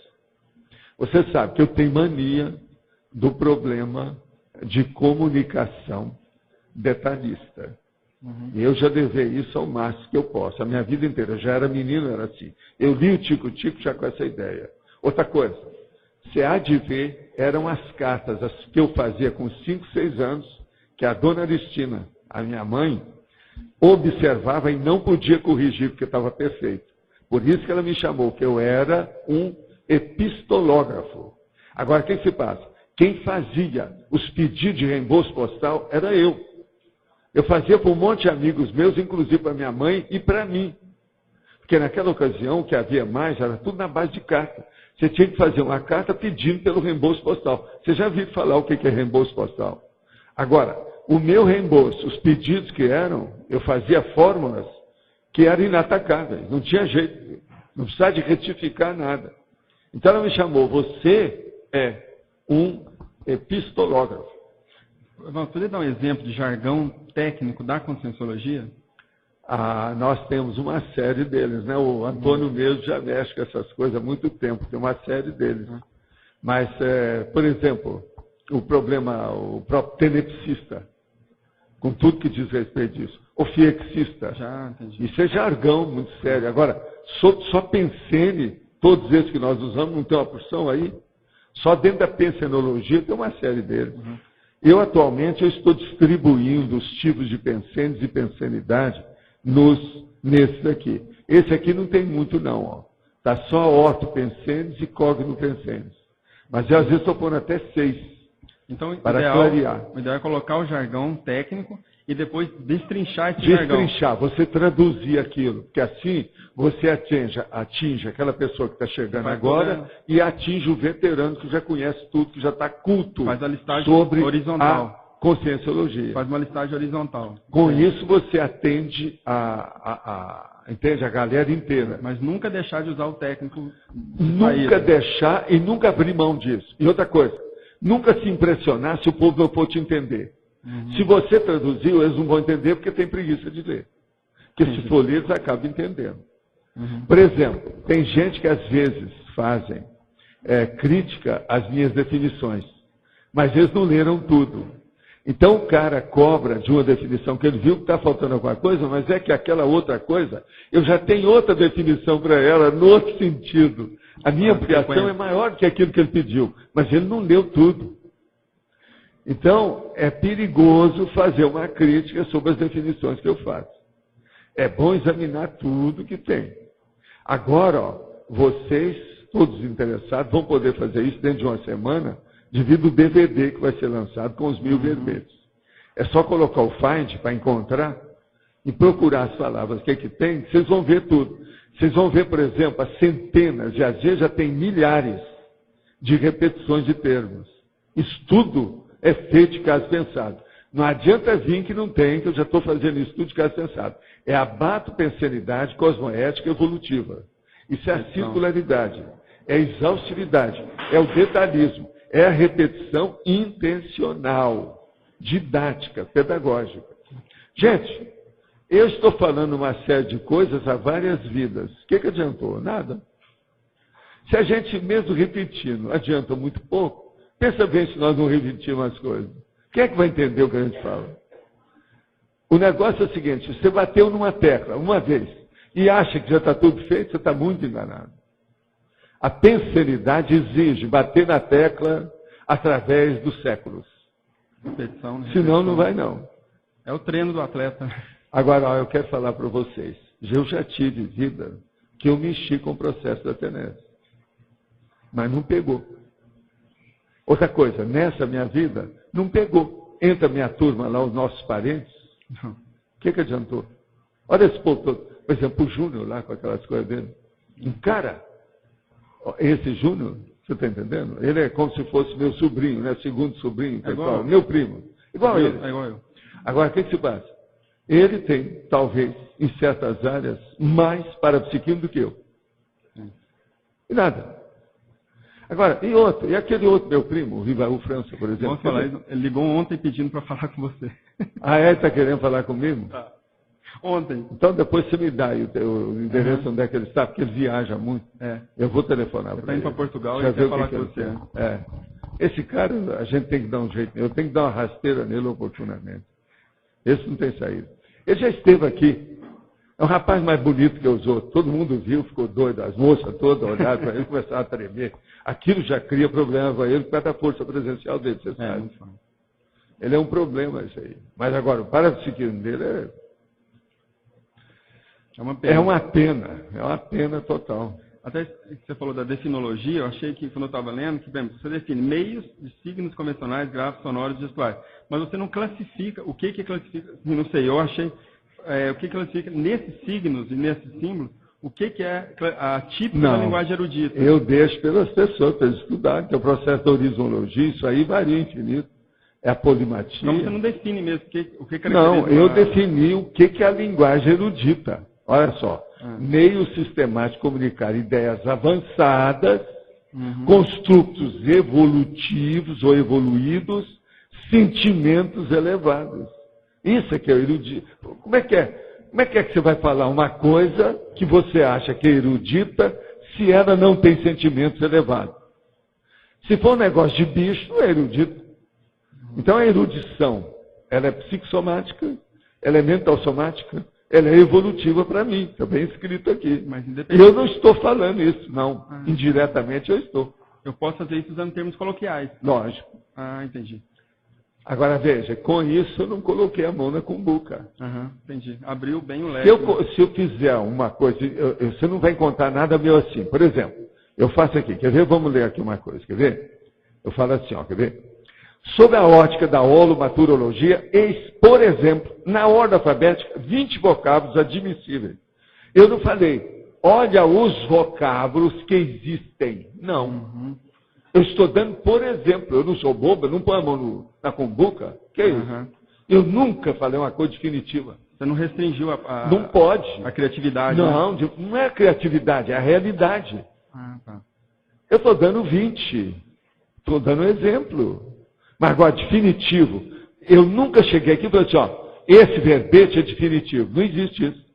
Você sabe que eu tenho mania do problema de comunicação detalhista. E eu já levei isso ao máximo que eu posso. A minha vida inteira, eu já era menino, era assim. Eu li o Tico-Tico já com essa ideia. Outra coisa, você há de ver, eram as cartas as que eu fazia com 5, 6 anos, que a dona Aristina, a minha mãe, observava e não podia corrigir, porque estava perfeito. Por isso que ela me chamou, que eu era um epistológrafo. Agora, o que se passa? Quem fazia os pedidos de reembolso postal era eu. Eu fazia para um monte de amigos meus, inclusive para minha mãe e para mim. Porque naquela ocasião, o que havia mais, era tudo na base de carta. Você tinha que fazer uma carta pedindo pelo reembolso postal. Você já viu falar o que é reembolso postal? Agora, o meu reembolso, os pedidos que eram, eu fazia fórmulas que eram inatacáveis. Não tinha jeito. Não precisava de retificar nada. Então ela me chamou, você é um epistológrafo. Você poderia dar um exemplo de jargão técnico da Conscienciologia? Nós temos uma série deles, né? O Antônio mesmo já mexe com essas coisas há muito tempo, tem uma série deles. Mas, por exemplo, o próprio tenepsista, com tudo que diz respeito disso. ofiexista. Já, entendi. Isso é jargão muito sério. Agora, só pensene, todos esses que nós usamos, não tem uma porção aí? Só dentro da pensenologia tem uma série deles. Eu, atualmente, estou distribuindo os tipos de pensenes e pensenidade nesses aqui. Esse aqui não tem muito, não. Está só ortopensenes e cognopensenes. Mas eu, às vezes, estou pondo até 6 então, para clarear. O ideal é colocar o jargão técnico e depois destrinchar esse jargão. Destrinchar, você traduzir aquilo, porque assim você atinge aquela pessoa que está chegando agora e atinge o veterano que já conhece tudo, que já está culto sobre horizontal. A conscienciologia. Faz uma listagem horizontal. Com isso você atende entende, a galera inteira. Mas nunca deixar de usar o técnico. Nunca deixar e nunca abrir mão disso. E outra coisa, nunca se impressionar se o povo não for te entender. Se você traduziu, eles não vão entender porque tem preguiça de ler. Porque se for ler, eles acabam entendendo. Por exemplo, tem gente que às vezes fazem crítica às minhas definições, mas eles não leram tudo. Então o cara cobra de uma definição que ele viu que está faltando alguma coisa, mas é que aquela outra coisa, eu já tenho outra definição para ela, no outro sentido. A minha ampliação é maior que aquilo que ele pediu, mas ele não leu tudo. Então, é perigoso fazer uma crítica sobre as definições que eu faço. É bom examinar tudo que tem. Agora, vocês, todos interessados, vão poder fazer isso dentro de uma semana, devido ao DVD que vai ser lançado com os 1000 verbetes. É só colocar o Find para encontrar e procurar as palavras que tem, vocês vão ver tudo. Vocês vão ver, por exemplo, as centenas, e às vezes já tem milhares de repetições de termos. Isso tudo é feito de caso pensado. Não adianta vir que não tem, que eu já estou fazendo isso tudo de caso pensado. É a batopensenidade cosmoética evolutiva. Isso é a circularidade, é a exaustividade, é o detalhismo, é a repetição intencional, didática, pedagógica. Gente, eu estou falando uma série de coisas há várias vidas. O que adiantou? Nada. Se a gente mesmo repetindo adianta muito pouco, pensa bem se nós não repetimos as coisas. Quem é que vai entender o que a gente fala? O negócio é o seguinte, você bateu numa tecla uma vez e acha que já está tudo feito, você está muito enganado. A pensenidade exige bater na tecla através dos séculos. Repetição, né? Senão não vai não. É o treino do atleta. Agora, eu quero falar para vocês. Eu já tive vida que eu mexi com o processo da Tenese. Mas não pegou. Outra coisa, nessa minha vida, não pegou. Entra a minha turma lá, os nossos parentes. O que adiantou? Olha esse povo todo. Por exemplo, o Júnior lá, com aquelas coisas dele. Um cara, esse Júnior, você está entendendo? Ele é como se fosse meu sobrinho, né? Segundo sobrinho, pessoal, meu primo. Igual a ele. É igual eu. Agora, o que se passa? Ele tem, talvez, em certas áreas, mais parapsiquismo do que eu. E nada. Agora, e aquele outro meu primo, o Rivaú França, por exemplo? Vamos falar isso. Ele ligou ontem pedindo para falar com você. Ah, está querendo falar comigo? Tá. Ontem. Então depois você me dá aí o endereço onde é que ele está, porque ele viaja muito. Eu vou telefonar para ele. Está indo para Portugal e quer falar com você. Esse cara, a gente tem que dar um jeito, eu tenho que dar uma rasteira nele oportunamente. Esse não tem saída. Ele já esteve aqui. É um rapaz mais bonito que os outros. Todo mundo viu, ficou doido. As moças todas olharam para ele, começaram a tremer. Aquilo já cria problema para ele, por causa da força presencial dele, você sabe. Ele é um problema isso aí. Mas agora, o parapsiquismo dele é uma pena total. Até que você falou da definologia, eu achei que, quando eu estava lendo, que bem, você define meios de signos convencionais, gráficos, sonoros e gestuais. Mas você não classifica, o que classifica, não sei, eu achei, o que classifica nesses signos e nesses símbolos, o que é a típica da linguagem erudita. Eu deixo pelas pessoas, para eles estudarem, que é o processo da horizologia, isso aí varia infinito. É a polimatia. Não, você não define mesmo o que caracteriza. Não, eu defini o que é a linguagem erudita. Olha só, meio sistemático de comunicar ideias avançadas, construtos evolutivos ou evoluídos, sentimentos elevados. Isso é que é o erudito. Como é que é que você vai falar uma coisa que você acha que é erudita se ela não tem sentimentos elevados? Se for um negócio de bicho, não é erudito. Então a erudição, ela é psicossomática, Ela é mental somática? Ela é evolutiva para mim, está bem escrito aqui. Mas E eu não estou falando isso, não. Indiretamente eu estou. Eu posso fazer isso usando termos coloquiais. Lógico. Entendi. Agora veja, com isso eu não coloquei a mão na cumbuca. Entendi. Abriu bem o leque. Se eu fizer uma coisa, você não vai encontrar nada meu assim. Por exemplo, eu faço aqui, quer ver? Vamos ler aqui uma coisa, quer ver? Eu falo assim, ó, quer ver? Sob a ótica da holomaturologia, eis, por exemplo, na ordem alfabética, 20 vocábulos admissíveis. Eu não falei, olha os vocábulos que existem. Não. Eu estou dando, por exemplo, eu não sou bobo, eu não ponho a mão na cumbuca. Que é isso? Eu nunca falei uma coisa definitiva. Você não restringiu não pode. A criatividade. Não, né? Não é a criatividade, é a realidade. Tá. Eu estou dando 20. Estou dando um exemplo. Mas agora, definitivo. Eu nunca cheguei aqui e falei assim, ó, esse verbete é definitivo. Não existe isso.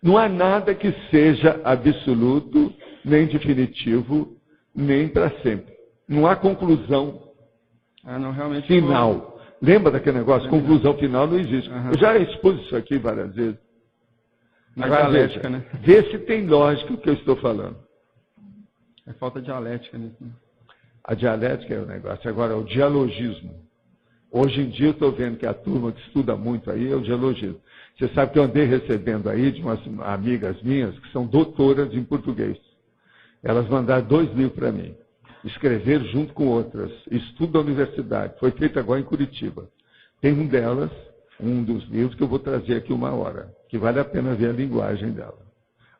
Não há nada que seja absoluto, nem definitivo, nem para sempre. Não há conclusão não, realmente final. Lembra daquele negócio? Conclusão final não existe. Eu já expus isso aqui várias vezes. Agora, dialética, veja, né? vê se tem lógica o que eu estou falando. É falta de dialética nisso. Né? A dialética é o negócio. Agora, o dialogismo. Hoje em dia eu estou vendo que a turma que estuda muito aí é o dialogismo. Você sabe que eu andei recebendo aí de umas amigas minhas que são doutoras em português. Elas mandaram 2 livros para mim. Escrever junto com outras. Estudo da universidade. Foi feito agora em Curitiba. Tem um delas, um dos livros, que eu vou trazer aqui uma hora. Que vale a pena ver a linguagem dela.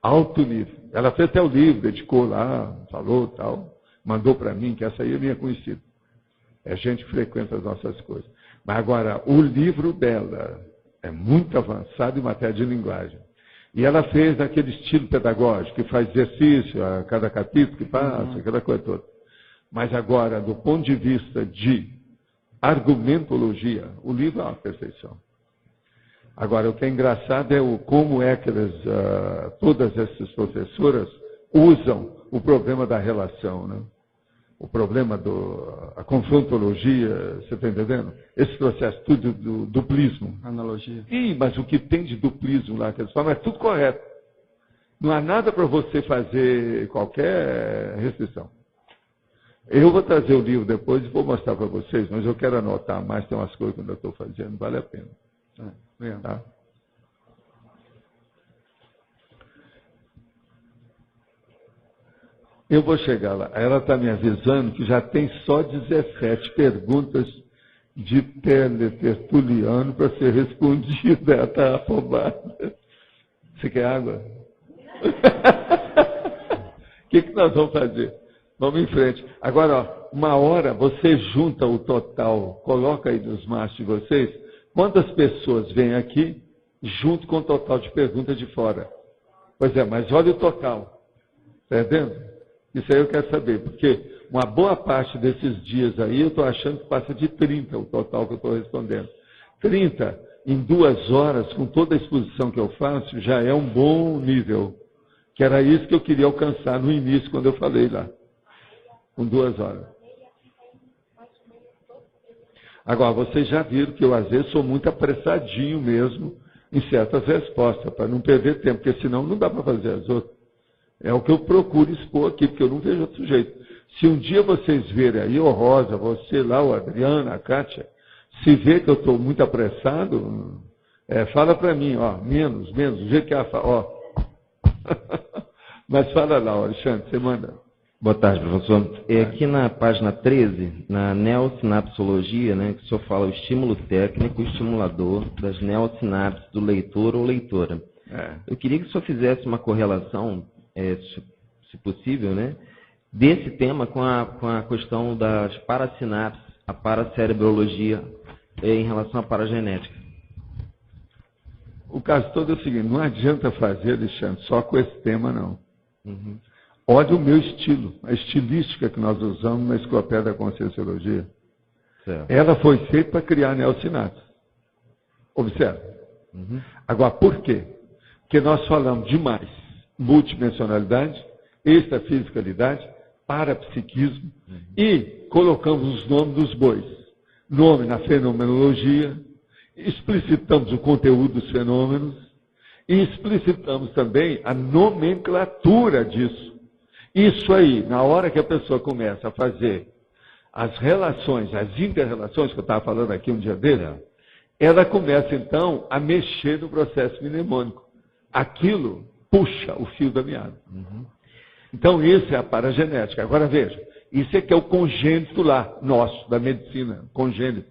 Alto nível. Ela fez até o livro, dedicou lá, falou tal. Mandou para mim, que essa aí é minha conhecida. É gente que frequenta as nossas coisas. Mas agora, o livro dela é muito avançado em matéria de linguagem. E ela fez naquele estilo pedagógico, que faz exercício a cada capítulo que passa, aquela coisa toda. Mas agora, do ponto de vista de argumentologia, o livro é uma perfeição. Agora, o que é engraçado é como é que elas, todas essas professoras usam o problema da relação, né? O problema da confrontologia, você está entendendo? Esse processo tudo do duplismo. Analogia. Mas o que tem de duplismo lá que eles falam é tudo correto. Não há nada para você fazer qualquer restrição. Eu vou trazer o livro depois e vou mostrar para vocês, mas eu quero anotar mais, tem umas coisas que eu ainda estou fazendo, vale a pena. Tá? Eu vou chegar lá. Ela está me avisando que já tem só 17 perguntas de Tertuliano para ser respondida. Ela está afobada. Você quer água? O que nós vamos fazer? Vamos em frente. Agora, ó, uma hora você junta o total, coloca aí nos machos de vocês, quantas pessoas vêm aqui junto com o total de perguntas de fora. Pois é, mas olha o total. Está entendendo? Isso aí eu quero saber, porque uma boa parte desses dias aí eu estou achando que passa de 30 o total que eu estou respondendo. 30 em 2 horas, com toda a exposição que eu faço, já é um bom nível. Que era isso que eu queria alcançar no início, quando eu falei lá. Com 2 horas. Agora, vocês já viram que eu, às vezes, sou muito apressadinho mesmo em certas respostas, para não perder tempo, porque senão não dá para fazer as outras. É o que eu procuro expor aqui, porque eu não vejo outro jeito. Se um dia vocês verem aí, ô Rosa, você lá, o Adriana, a Kátia, se vê que eu estou muito apressado, fala para mim, ó, menos, do jeito que ela fala, ó. Mas fala lá, Alexandre, você manda. Boa tarde, professor. Aqui na página 13, na neossinapsologia, né, que o senhor fala o estímulo técnico, o estimulador das neossinapses do leitor ou leitora. Eu queria que o senhor fizesse uma correlação, se possível, né, desse tema com a questão das parasinapses, a paracerebrologia em relação à paragenética. O caso todo é o seguinte, não adianta fazer, Alexandre, só com esse tema, não. Olha o meu estilo, a estilística que nós usamos na Enciclopédia da Conscienciologia. Certo. Ela foi feita para criar neossinapses. Observe. Agora, por quê? Porque nós falamos demais multidimensionalidade, extrafisicalidade, parapsiquismo e colocamos os nomes dos bois. Nome na fenomenologia, explicitamos o conteúdo dos fenômenos e explicitamos também a nomenclatura disso. Isso aí, na hora que a pessoa começa a fazer as relações, as inter-relações, que eu estava falando aqui um dia dele, ela começa então a mexer no processo mnemônico. Aquilo puxa o fio da meada. Então, isso é a paragenética. Agora veja, isso é que é o congênito lá, nosso, da medicina, congênito,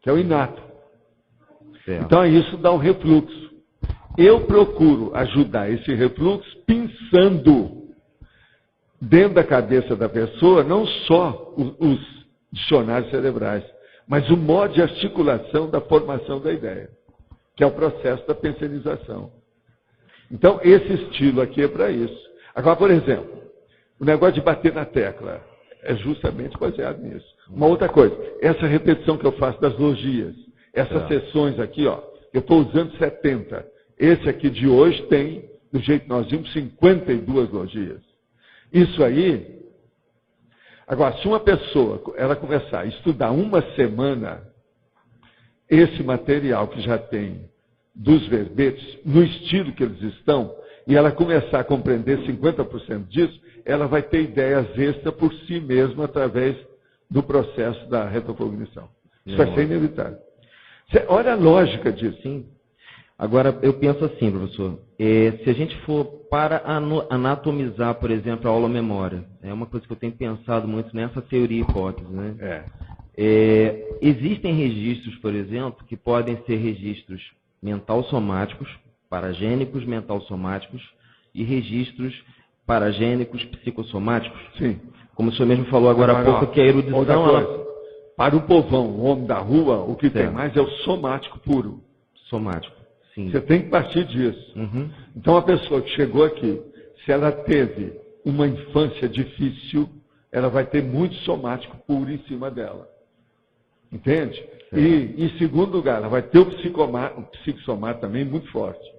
que é o inato. Então, isso dá um refluxo. Eu procuro ajudar esse refluxo pensando dentro da cabeça da pessoa, não só os dicionários cerebrais, mas o modo de articulação da formação da ideia, que é o processo da pensenização. Então, esse estilo aqui é para isso. Agora, por exemplo, o negócio de bater na tecla é justamente baseado nisso. Uma outra coisa, essa repetição que eu faço das logias, essas sessões aqui, ó, eu estou usando 70. Esse aqui de hoje tem, do jeito que nós vimos, 52 logias. Isso aí. Agora, se uma pessoa ela começar a estudar uma semana esse material que já tem dos verbetes, no estilo que eles estão, e ela começar a compreender 50% disso, ela vai ter ideias extras por si mesma através do processo da retrocognição. Isso vai ser inevitável. Olha a lógica disso. Sim. Agora, eu penso assim, professor, se a gente for para anatomizar, por exemplo, a aula-memória, é uma coisa que eu tenho pensado muito nessa teoria e hipótese, né? Existem registros, por exemplo, que podem ser registros mental-somáticos, paragênicos mental-somáticos, e registros paragênicos psicossomáticos. Sim. Como o senhor mesmo falou agora há pouco, que a erudição... Para o povão, o homem da rua, o que tem mais é o somático puro. Somático, sim. Você tem que partir disso. Então, a pessoa que chegou aqui, se ela teve uma infância difícil, ela vai ter muito somático puro em cima dela. Entende? E, em segundo lugar, ela vai ter o psicossomático também muito forte.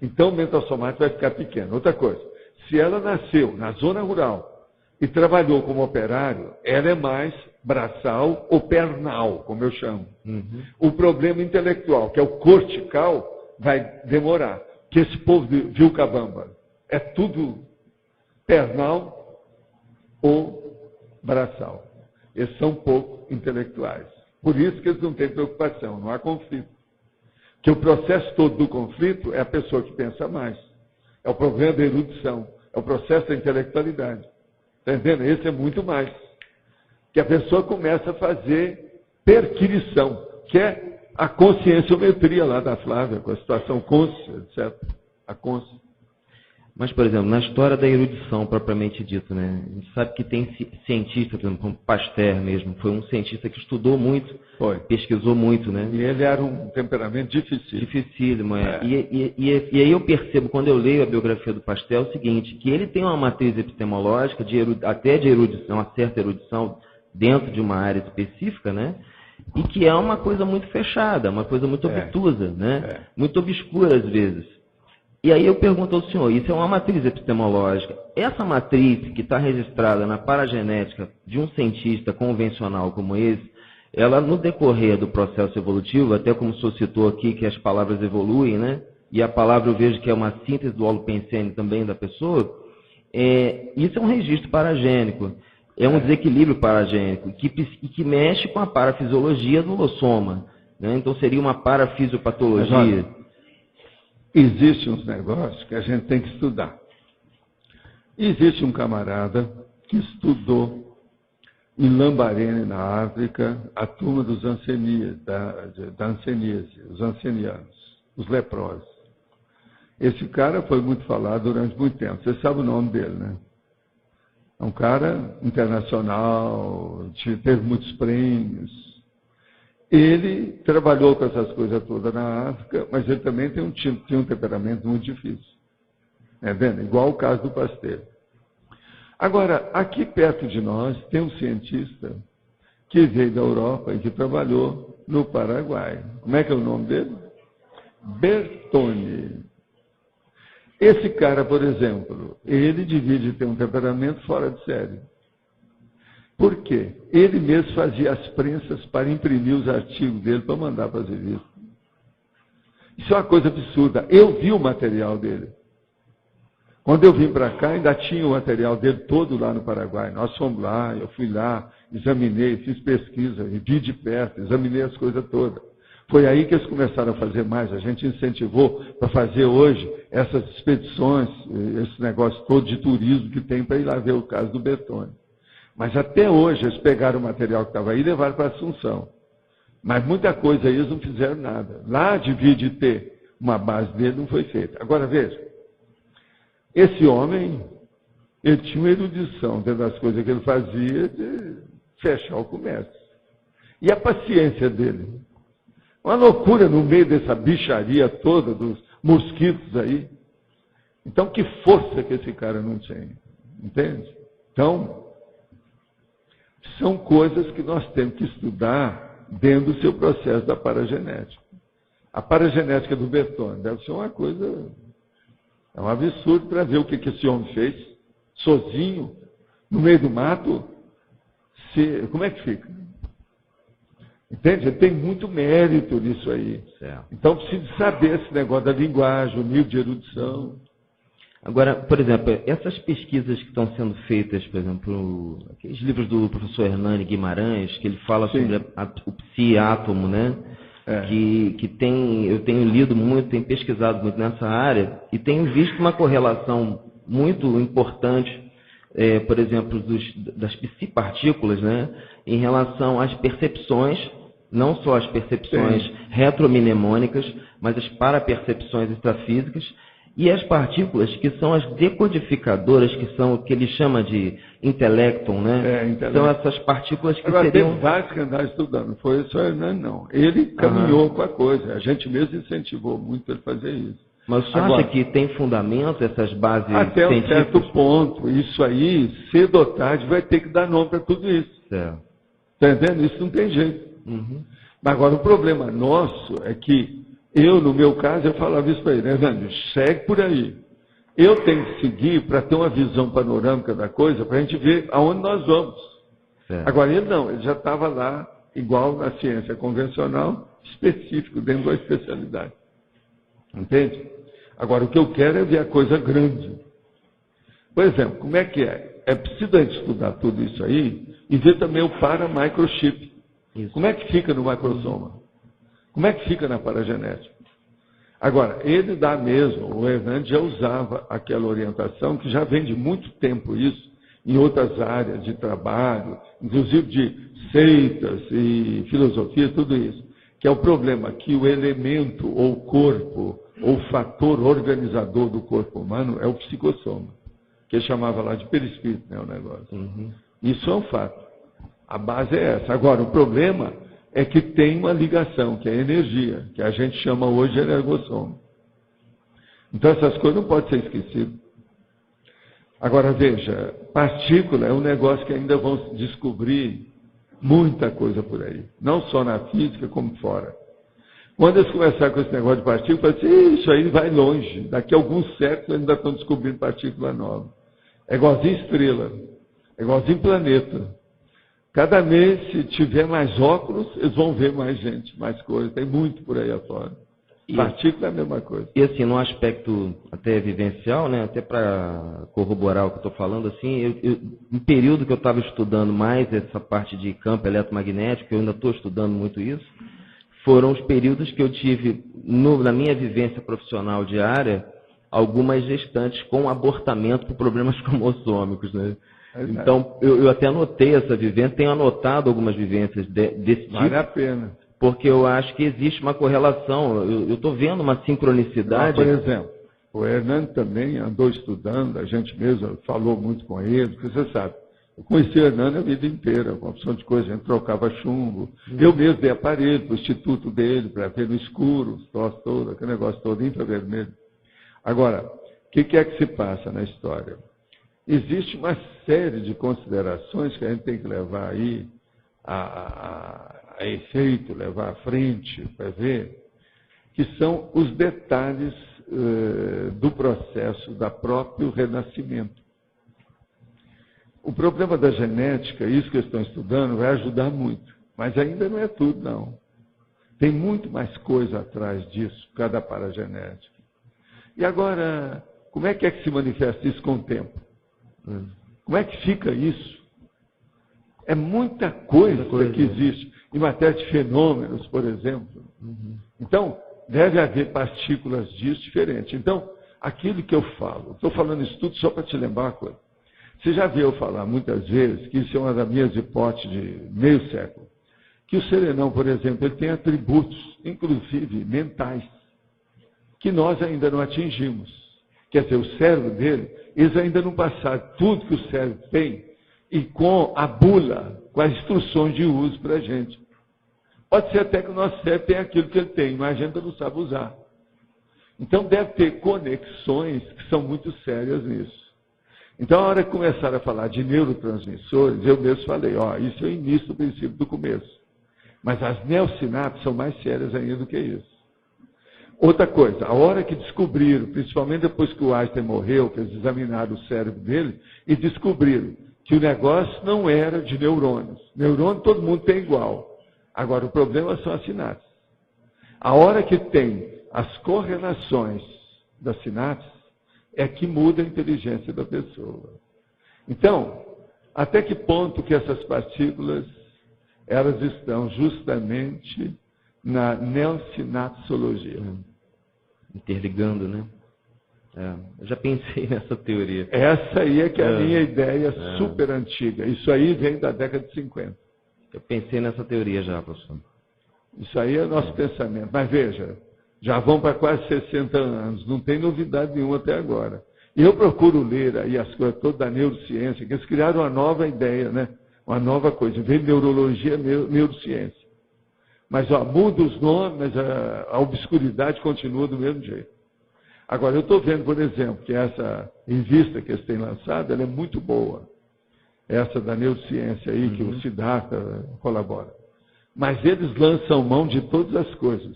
Então, o mental somático vai ficar pequeno. Outra coisa, se ela nasceu na zona rural e trabalhou como operário, ela é mais braçal ou pernal, como eu chamo. O problema intelectual, que é o cortical, vai demorar. Que esse povo de Vilcabamba é tudo pernal ou braçal. Eles são pouco intelectuais. Por isso que eles não têm preocupação, não há conflito. Que o processo todo do conflito é a pessoa que pensa mais. É o problema da erudição, é o processo da intelectualidade. Está entendendo? Esse é muito mais. Que a pessoa começa a fazer perquirição, que é a conscienciometria lá da Flávia, com a situação cônscia, etc. A cônscia. Mas, por exemplo, na história da erudição propriamente dito, né? A gente sabe que tem cientistas, por exemplo, como Pasteur mesmo, foi um cientista que estudou muito, pesquisou muito, né? E ele era um temperamento difícil. Dificílimo, E aí eu percebo, quando eu leio a biografia do Pasteur, o seguinte, que ele tem uma matriz epistemológica, até de erudição, uma certa erudição, dentro de uma área específica, né? E que é uma coisa muito fechada, uma coisa muito obtusa, né? Muito obscura às vezes. E aí eu pergunto ao senhor, isso é uma matriz epistemológica. Essa matriz que está registrada na paragenética de um cientista convencional como esse, ela no decorrer do processo evolutivo, até como o senhor citou aqui que as palavras evoluem, né? E a palavra eu vejo que é uma síntese do holopensene também da pessoa, isso é um registro paragênico. É um desequilíbrio paragênico que mexe com a parafisiologia do holossoma. Né? Então seria uma parafisiopatologia. Existem uns negócios que a gente tem que estudar. Existe um camarada que estudou em Lambarene, na África, a turma dos anseníase, da anseníase, os ancenianos, os leprosos. Esse cara foi muito falado durante muito tempo. Você sabe o nome dele, né? É um cara internacional, teve muitos prêmios. Ele trabalhou com essas coisas todas na África, mas ele também tinha um temperamento muito difícil. É vendo? Igual o caso do Pasteur. Agora, aqui perto de nós, tem um cientista que veio da Europa e que trabalhou no Paraguai. Como é que é o nome dele? Bertone. Esse cara, por exemplo, ele devia de ter um temperamento fora de série. Por quê? Ele mesmo fazia as prensas para imprimir os artigos dele para mandar para as revistas. Isso é uma coisa absurda. Eu vi o material dele. Quando eu vim para cá, ainda tinha o material dele todo lá no Paraguai. Nós fomos lá, eu fui lá, examinei, fiz pesquisa, vi de perto, examinei as coisas todas. Foi aí que eles começaram a fazer mais. A gente incentivou para fazer hoje essas expedições, esse negócio todo de turismo que tem para ir lá ver o caso do Bertone. Mas até hoje eles pegaram o material que estava aí e levaram para Assunção. Mas muita coisa aí eles não fizeram nada. Lá devia de ter uma base dele, não foi feita. Agora veja, esse homem, ele tinha uma erudição dentro das coisas que ele fazia de fechar o comércio. E a paciência dele? Uma loucura no meio dessa bicharia toda, dos mosquitos aí. Então, que força que esse cara não tem, entende? Então, são coisas que nós temos que estudar dentro do seu processo da paragenética. A paragenética do Bertone deve ser uma coisa, é um absurdo para ver o que esse homem fez, sozinho, no meio do mato, como é que fica? Entende? Ele tem muito mérito nisso aí. Certo. Então, precisa saber esse negócio da linguagem, o nível de erudição. Agora, por exemplo, essas pesquisas que estão sendo feitas, por exemplo, aqueles livros do professor Hernani Guimarães, que ele fala sobre o psi-átomo, né? Eu tenho lido muito, tenho pesquisado muito nessa área, e tenho visto uma correlação muito importante, por exemplo, das psi-partículas, né? Em relação às percepções, não só as percepções retromnemônicas, mas as parapercepções extrafísicas, e as partículas que são as decodificadoras, que são o que ele chama de intelecton, né? São essas partículas que agora, seriam... tem vários que andaram estudando, não foi só Hernani, não. Ele caminhou com a coisa, a gente mesmo incentivou muito ele a fazer isso. Mas você acha que tem fundamento essas bases até científicas? Um certo ponto. Isso aí, cedo ou tarde, vai ter que dar nome para tudo isso. Certo. Está entendendo? Isso não tem jeito. Uhum. Mas agora, o problema nosso é que eu, no meu caso, eu falava isso para ele, Hernani, segue por aí. Eu tenho que seguir para ter uma visão panorâmica da coisa, para a gente ver aonde nós vamos. Certo. Agora, ele não, ele já estava lá, igual na ciência convencional, específico, dentro da especialidade. Entende? Agora, o que eu quero é ver a coisa grande. Por exemplo, como é que é? É preciso a gente estudar tudo isso aí e ver também o para-microchip. Como é que fica no microsoma? Como é que fica na paragenética? Agora, ele dá mesmo, o Hernani já usava aquela orientação, que já vem de muito tempo isso, em outras áreas de trabalho, inclusive de seitas e filosofia, tudo isso. Que é o problema que o elemento ou corpo, ou fator organizador do corpo humano é o psicossoma, que ele chamava lá de perispírito, né, o negócio. Uhum. Isso é um fato. A base é essa. Agora, o problema é que tem uma ligação, que é a energia, que a gente chama hoje de energossoma. Então, essas coisas não podem ser esquecidas. Agora, veja, partícula é um negócio que ainda vão descobrir muita coisa por aí. Não só na física, como fora. Quando eles começaram com esse negócio de partícula, eu falei assim, isso aí vai longe. Daqui a alguns séculos ainda estão descobrindo partícula nova. É igualzinho estrela. É igualzinho planeta. Cada mês, se tiver mais óculos, eles vão ver mais gente, mais coisa. Tem muito por aí afora. Partícula é a mesma coisa. E assim, no aspecto até vivencial, né, até para corroborar o que eu estou falando, assim, um período que eu estava estudando mais essa parte de campo eletromagnético, eu ainda estou estudando muito isso, foram os períodos que eu tive na minha vivência profissional diária, algumas gestantes com abortamento por problemas cromossômicos, né? Então, eu até anotei essa vivência, tenho anotado algumas vivências desse tipo. Vale a pena. Porque eu acho que existe uma correlação, eu estou vendo uma sincronicidade. Por exemplo, o Hernani também andou estudando, a gente mesmo falou muito com ele, porque você sabe, eu conheci o Hernani a vida inteira, com uma opção de coisa, a gente trocava chumbo. Eu mesmo dei aparelho para o instituto dele, para ver no escuro, os troços todos, aquele negócio todo infravermelho. Agora, o que é que se passa na história? Existe uma série de considerações que a gente tem que levar aí a efeito, levar à frente para ver, que são os detalhes do processo da próprio renascimento. O problema da genética, isso que eles estão estudando, vai ajudar muito, mas ainda não é tudo, não. Tem muito mais coisa atrás disso, por causa da paragenética. E agora, como é que se manifesta isso com o tempo? Como é que fica isso? É muita coisa que existe. Em matéria de fenômenos, por exemplo. Então, deve haver partículas disso diferentes. Então, aquilo que eu falo, estou falando isso tudo só para te lembrar uma coisa. Você já viu eu falar muitas vezes, que isso é uma das minhas hipóteses de meio século, que o serenão, por exemplo, ele tem atributos, inclusive mentais, que nós ainda não atingimos. Quer dizer, o cérebro dele, eles ainda não passaram tudo que o cérebro tem e com a bula, com as instruções de uso para a gente. Pode ser até que o nosso cérebro tenha aquilo que ele tem, mas a gente não sabe usar. Então deve ter conexões que são muito sérias nisso. Então, a hora que começaram a falar de neurotransmissores, eu mesmo falei, isso é o início do princípio do começo. Mas as neosinapses são mais sérias ainda do que isso. Outra coisa, a hora que descobriram, principalmente depois que o Einstein morreu, que eles examinaram o cérebro dele, e descobriram que o negócio não era de neurônios. Neurônio todo mundo tem igual. Agora, o problema são as sinapses. A hora que tem as correlações das sinapses, é que muda a inteligência da pessoa. Então, até que ponto que essas partículas, elas estão justamente na neosinapsologia? Interligando, né? Eu já pensei nessa teoria. Essa aí é que é a minha ideia super antiga. Isso aí vem da década de 50. Eu pensei nessa teoria já, professor. Isso aí é o nosso pensamento. Mas veja, já vão para quase 60 anos, não tem novidade nenhuma até agora. E eu procuro ler aí as coisas todas da neurociência, que eles criaram uma nova ideia, né? Uma nova coisa. Em vez de neurologia, neurociência. Mas muda os nomes, mas a obscuridade continua do mesmo jeito. Agora, eu estou vendo, por exemplo, que essa revista que eles têm lançado, ela é muito boa. Essa da neurociência aí, que o Siddhartha colabora. Mas eles lançam mão de todas as coisas.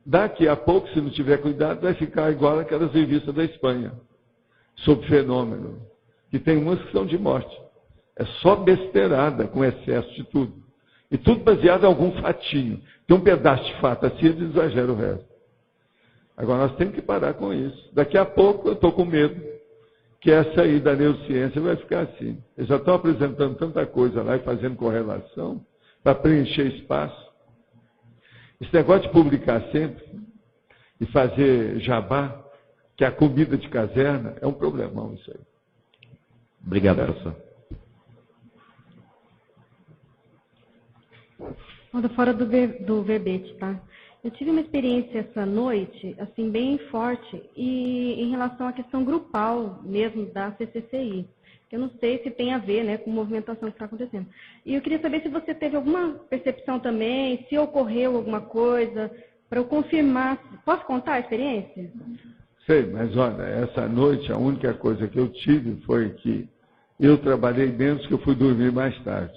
Daqui a pouco, se não tiver cuidado, vai ficar igual aquelas revistas da Espanha, sobre fenômeno, que tem umas que são de morte. É só besteirada, com excesso de tudo. E tudo baseado em algum fatinho. Tem um pedaço de fato assim, eles exageram o resto. Agora, nós temos que parar com isso. Daqui a pouco, eu estou com medo que essa aí da neurociência vai ficar assim. Eles já estão apresentando tanta coisa lá e fazendo correlação para preencher espaço. Esse negócio de publicar sempre e fazer jabá, que é a comida de caserna, é um problemão isso aí. Obrigado, professor. Fora do verbete, tá? Eu tive uma experiência essa noite, assim, bem forte, e em relação à questão grupal mesmo da CCCI. Eu não sei se tem a ver, né, com a movimentação que está acontecendo. E eu queria saber se você teve alguma percepção também, se ocorreu alguma coisa, para eu confirmar. Posso contar a experiência? Sei, mas olha, essa noite a única coisa que eu tive foi que eu trabalhei menos, que eu fui dormir mais tarde.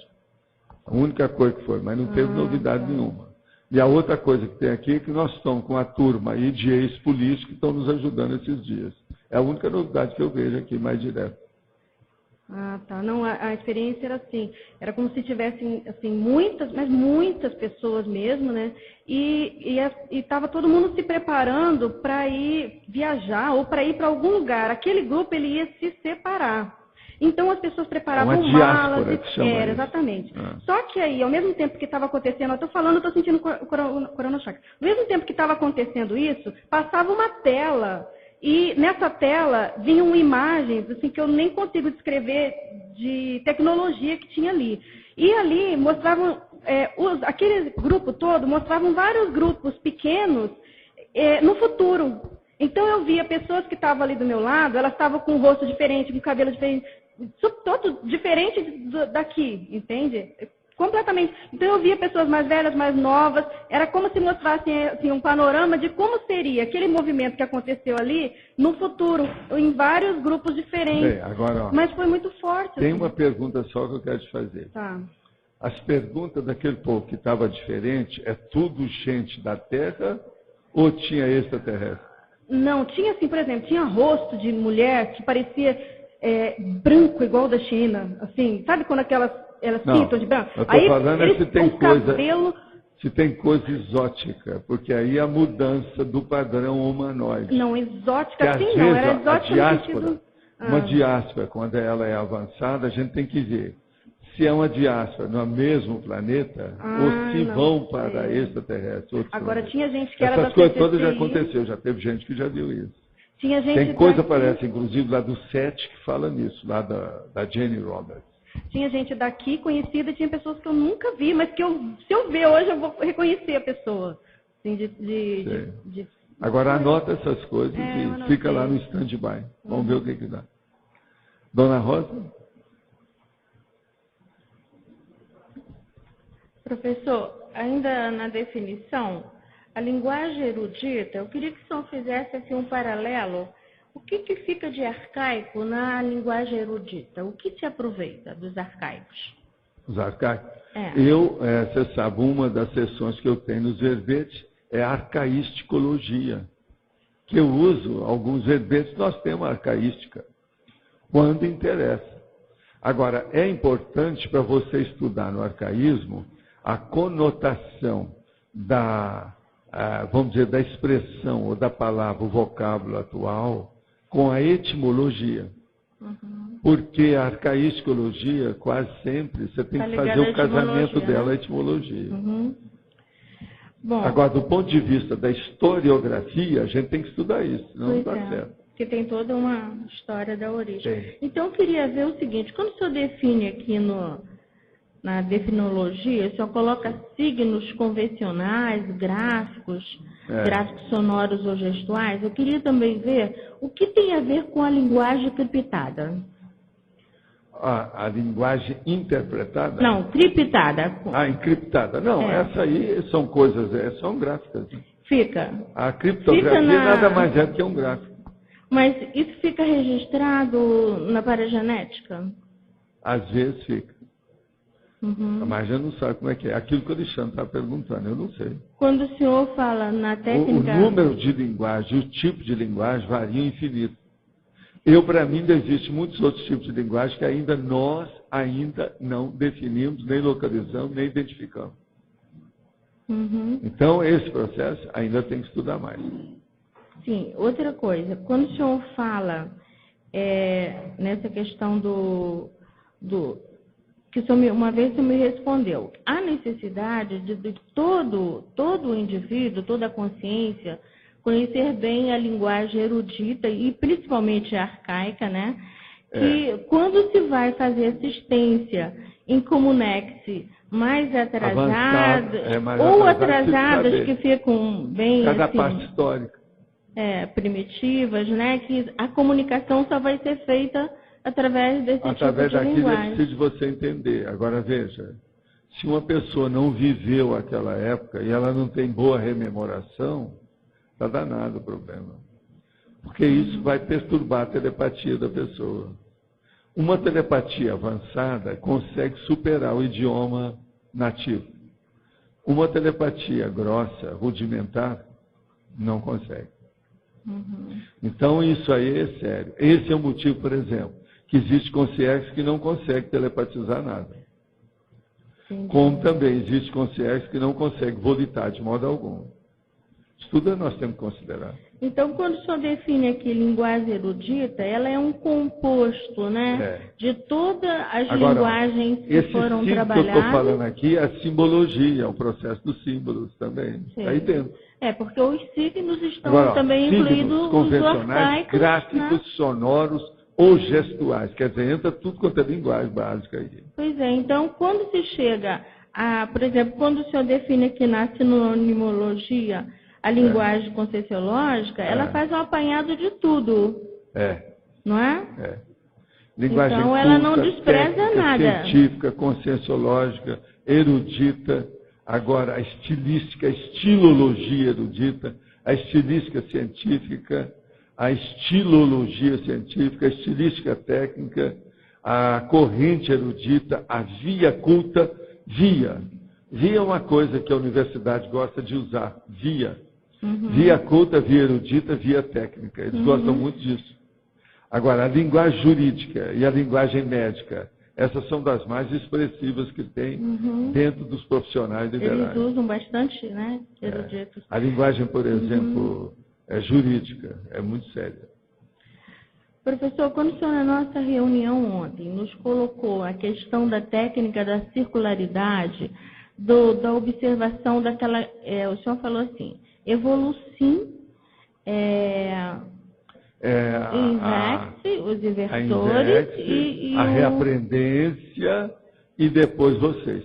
A única coisa que foi, mas não teve novidade nenhuma. E a outra coisa que tem aqui é que nós estamos com a turma aí de ex-políticos que estão nos ajudando esses dias. É a única novidade que eu vejo aqui mais direto. Ah, tá. Não, a experiência era assim, era como se tivessem, assim, muitas, mas muitas pessoas mesmo, né? E estava todo mundo se preparando para ir viajar ou para ir para algum lugar. Aquele grupo, ele ia se separar. Então, as pessoas preparavam malas. Era, exatamente. Só que aí, ao mesmo tempo que estava acontecendo, eu estou falando, eu estou sentindo o coronachoque. Ao mesmo tempo que estava acontecendo isso, passava uma tela. E nessa tela vinham imagens assim, que eu nem consigo descrever de tecnologia que tinha ali. E ali mostravam, aquele grupo todo, mostravam vários grupos pequenos no futuro. Então eu via pessoas que estavam ali do meu lado, elas estavam com um rosto diferente, com cabelo diferente, todo diferente daqui, entende? Completamente. Então eu via pessoas mais velhas, mais novas, era como se mostrassem assim, um panorama de como seria aquele movimento que aconteceu ali no futuro, em vários grupos diferentes. Bem, agora, mas foi muito forte. Tem assim. uma pergunta só que eu quero te fazer. Tá. As perguntas daquele povo que estava diferente, é tudo gente da Terra ou tinha extraterrestre? Não, tinha assim, por exemplo, tinha rosto de mulher que parecia branco igual da China, assim, sabe quando elas pintam de branco? Eu estou falando eles se tem com coisa. Cabelo se tem coisa exótica, porque aí a mudança do padrão humanoide. Não, exótica Que, às sim, vezes, não. Era a exótica no diáspora, sentido... uma diáspora, quando ela é avançada, a gente tem que ver se é uma diáspora no mesmo planeta ou se vão para extraterrestres. Agora, planetas. tinha gente que era da Essas coisas CCCI. todas já aconteceu, já teve gente que já viu isso. Tinha gente Tem coisa, daqui, parece, inclusive, lá do SET, que fala nisso, lá da Jenny Roberts. tinha gente daqui conhecida, tinha pessoas que eu nunca vi, mas que se eu ver hoje, eu vou reconhecer a pessoa. Assim, Agora, anota essas coisas e fica lá no stand-by. Vamos ver o que dá. Dona Rosa? Professor, ainda na definição, a linguagem erudita, eu queria que o senhor fizesse assim, um paralelo. O que fica de arcaico na linguagem erudita? O que se aproveita dos arcaicos? Os arcaicos? É. Você sabe, uma das sessões que eu tenho nos verbetes é a arcaísticologia. Que eu uso alguns verbetes, nós temos arcaística, quando interessa. Agora, é importante para você estudar no arcaísmo a conotação vamos dizer, da expressão ou da palavra, o vocábulo atual, com a etimologia. Porque a arcaísticologia, quase sempre, você tem que fazer o casamento dela, a etimologia. Bom, agora, do ponto de vista da historiografia, a gente tem que estudar isso, senão não está certo. Porque tem toda uma história da origem. Tem. Então, eu queria ver o seguinte, quando o senhor define aqui na definologia, o senhor coloca signos convencionais, gráficos sonoros ou gestuais. Eu queria também ver o que tem a ver com a linguagem criptada. A linguagem interpretada? Não, criptada. Encriptada. Não, essa aí são coisas, são gráficas. Né? Fica. A criptografia nada mais é do que um gráfico. Mas isso fica registrado na paragenética? Às vezes fica. Mas eu não sabe como é que é. Aquilo que o Alexandre está perguntando, eu não sei. Quando o senhor fala na técnica... O número de linguagem, o tipo de linguagem varia infinito. Para mim, ainda existem muitos outros tipos de linguagem que nós ainda não definimos, nem localizamos, nem identificamos. Então, esse processo ainda tem que estudar mais. Sim, outra coisa, quando o senhor fala nessa questão que o senhor, uma vez o senhor me respondeu, a necessidade de todo o indivíduo, toda a consciência, conhecer bem a linguagem erudita e principalmente a arcaica, né? Que quando se vai fazer assistência em comunex mais atrasadas, ou atrasadas que ficam bem cada assim, parte histórica. Primitivas, né? Que a comunicação só vai ser feita através desse tipo de linguagem. Através daquilo é preciso você entender. Agora veja, se uma pessoa não viveu aquela época e ela não tem boa rememoração, está danado o problema. Porque isso vai perturbar a telepatia da pessoa. Uma telepatia avançada consegue superar o idioma nativo. Uma telepatia grossa, rudimentar, não consegue. Então, isso aí é sério. Esse é o motivo, por exemplo, que existe concierge que não consegue telepatizar nada. Como também existe concierge que não consegue volitar de modo algum. Isso tudo nós temos que considerar. Então, quando o senhor define aqui linguagem erudita, ela é um composto, né? De todas as linguagens que foram trabalhadas. Esse que eu estou falando aqui é a simbologia, é o processo dos símbolos também. Está aí dentro. Porque os signos estão também incluídos convencionais, arcaicos, gráficos, né? Sonoros ou gestuais. Quer dizer, entra tudo quanto é linguagem básica aí. Pois é, então quando se chega por exemplo, quando o senhor define aqui na sinonimologia a linguagem conscienciológica, ela faz um apanhado de tudo. Não é? Linguagem então, culta, ela não despreza técnica, nada. Científica, conscienciológica, erudita. Agora, a estilística, a estilologia erudita, a estilística científica, a estilologia científica, a estilística técnica, a corrente erudita, a via culta, via. Via é uma coisa que a universidade gosta de usar, via. Via culta, via erudita, via técnica. Eles gostam muito disso. Agora, a linguagem jurídica e a linguagem médica, Essas são das mais expressivas que tem dentro dos profissionais liberais. Eles usam bastante, né, eruditos. A linguagem, por exemplo, é jurídica, é muito séria. Professor, quando o senhor, na nossa reunião ontem, nos colocou a questão da técnica da circularidade, da observação daquela... o senhor falou assim, evolucim, inverse, os inversores a reaprendência e depois vocês.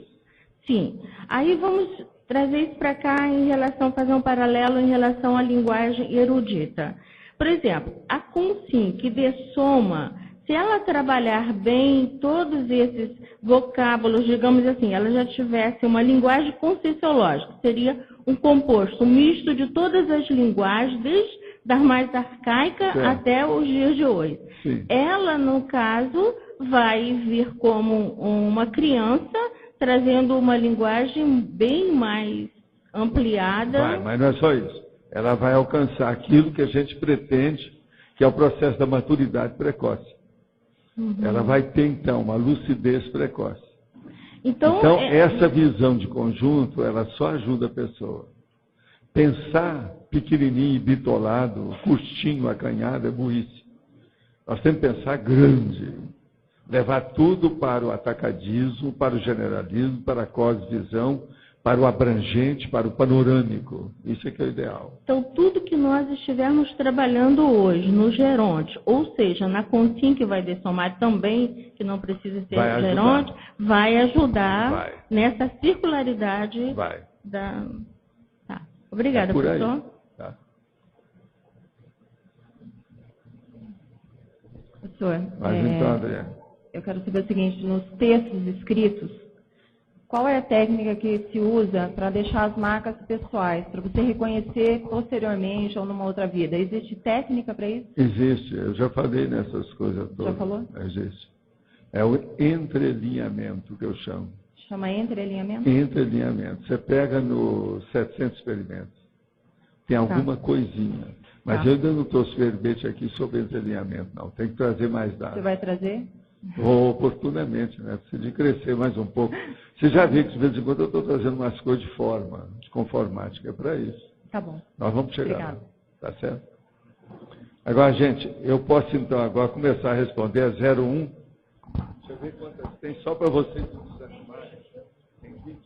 Sim. Aí vamos trazer isso para cá em relação, fazer um paralelo em relação à linguagem erudita. Por exemplo, a consim, que dessoma, se ela trabalhar bem todos esses vocábulos, digamos assim, ela já tivesse uma linguagem conscienciológica, seria um composto, um misto de todas as linguagens, desde da mais arcaica até os dias de hoje. Sim. Ela, no caso, vai vir como uma criança, trazendo uma linguagem bem mais ampliada. Vai, mas não é só isso. Ela vai alcançar aquilo que a gente pretende, que é o processo da maturidade precoce. Ela vai ter, então, uma lucidez precoce. Então essa visão de conjunto, ela só ajuda a pessoa. Pensar pequenininho e bitolado, curtinho, acanhado, é burrice. Nós temos que pensar grande. Levar tudo para o atacadismo, para o generalismo, para a cosvisão, para o abrangente, para o panorâmico. Isso é que é o ideal. Então, tudo que nós estivermos trabalhando hoje no geronte, ou seja, na continha que vai dessomar também, que não precisa ser geronte, vai ajudar nessa circularidade da... Tá. Obrigada, professor. Tá. Professor, então, André. Eu quero saber o seguinte, nos textos escritos, qual é a técnica que se usa para deixar as marcas pessoais, para você reconhecer posteriormente ou numa outra vida? Existe técnica para isso? Existe, eu já falei nessas coisas todas. Já falou? Existe. É o entrelinhamento que eu chamo. Chama entrelinhamento? Entrelinhamento. Você pega nos 700 experimentos, tem alguma coisinha. Mas eu ainda não trouxe verbete aqui sobre entrelinhamento, não. Tem que trazer mais dados. Você vai trazer? Oportunamente, né? Precisa de crescer mais um pouco. Você já viu que de vez em quando eu estou trazendo umas coisas de forma, de conformática, é para isso. Tá bom. Nós vamos chegar lá. Obrigada. Tá certo? Agora, gente, eu posso então agora começar a responder a 01. Deixa eu ver quantas tem só para vocês. Tem 20?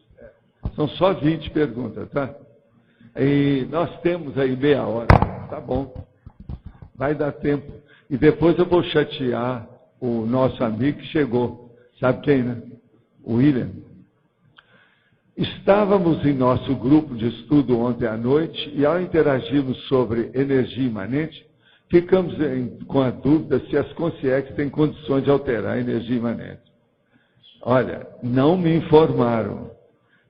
São só 20 perguntas, tá? E nós temos aí meia hora. Tá bom. Vai dar tempo. E depois eu vou chatear o nosso amigo que chegou. Sabe quem, né? O William. Estávamos em nosso grupo de estudo ontem à noite e ao interagirmos sobre energia imanente, ficamos com a dúvida se as consciências têm condições de alterar a energia imanente. Olha, não me informaram,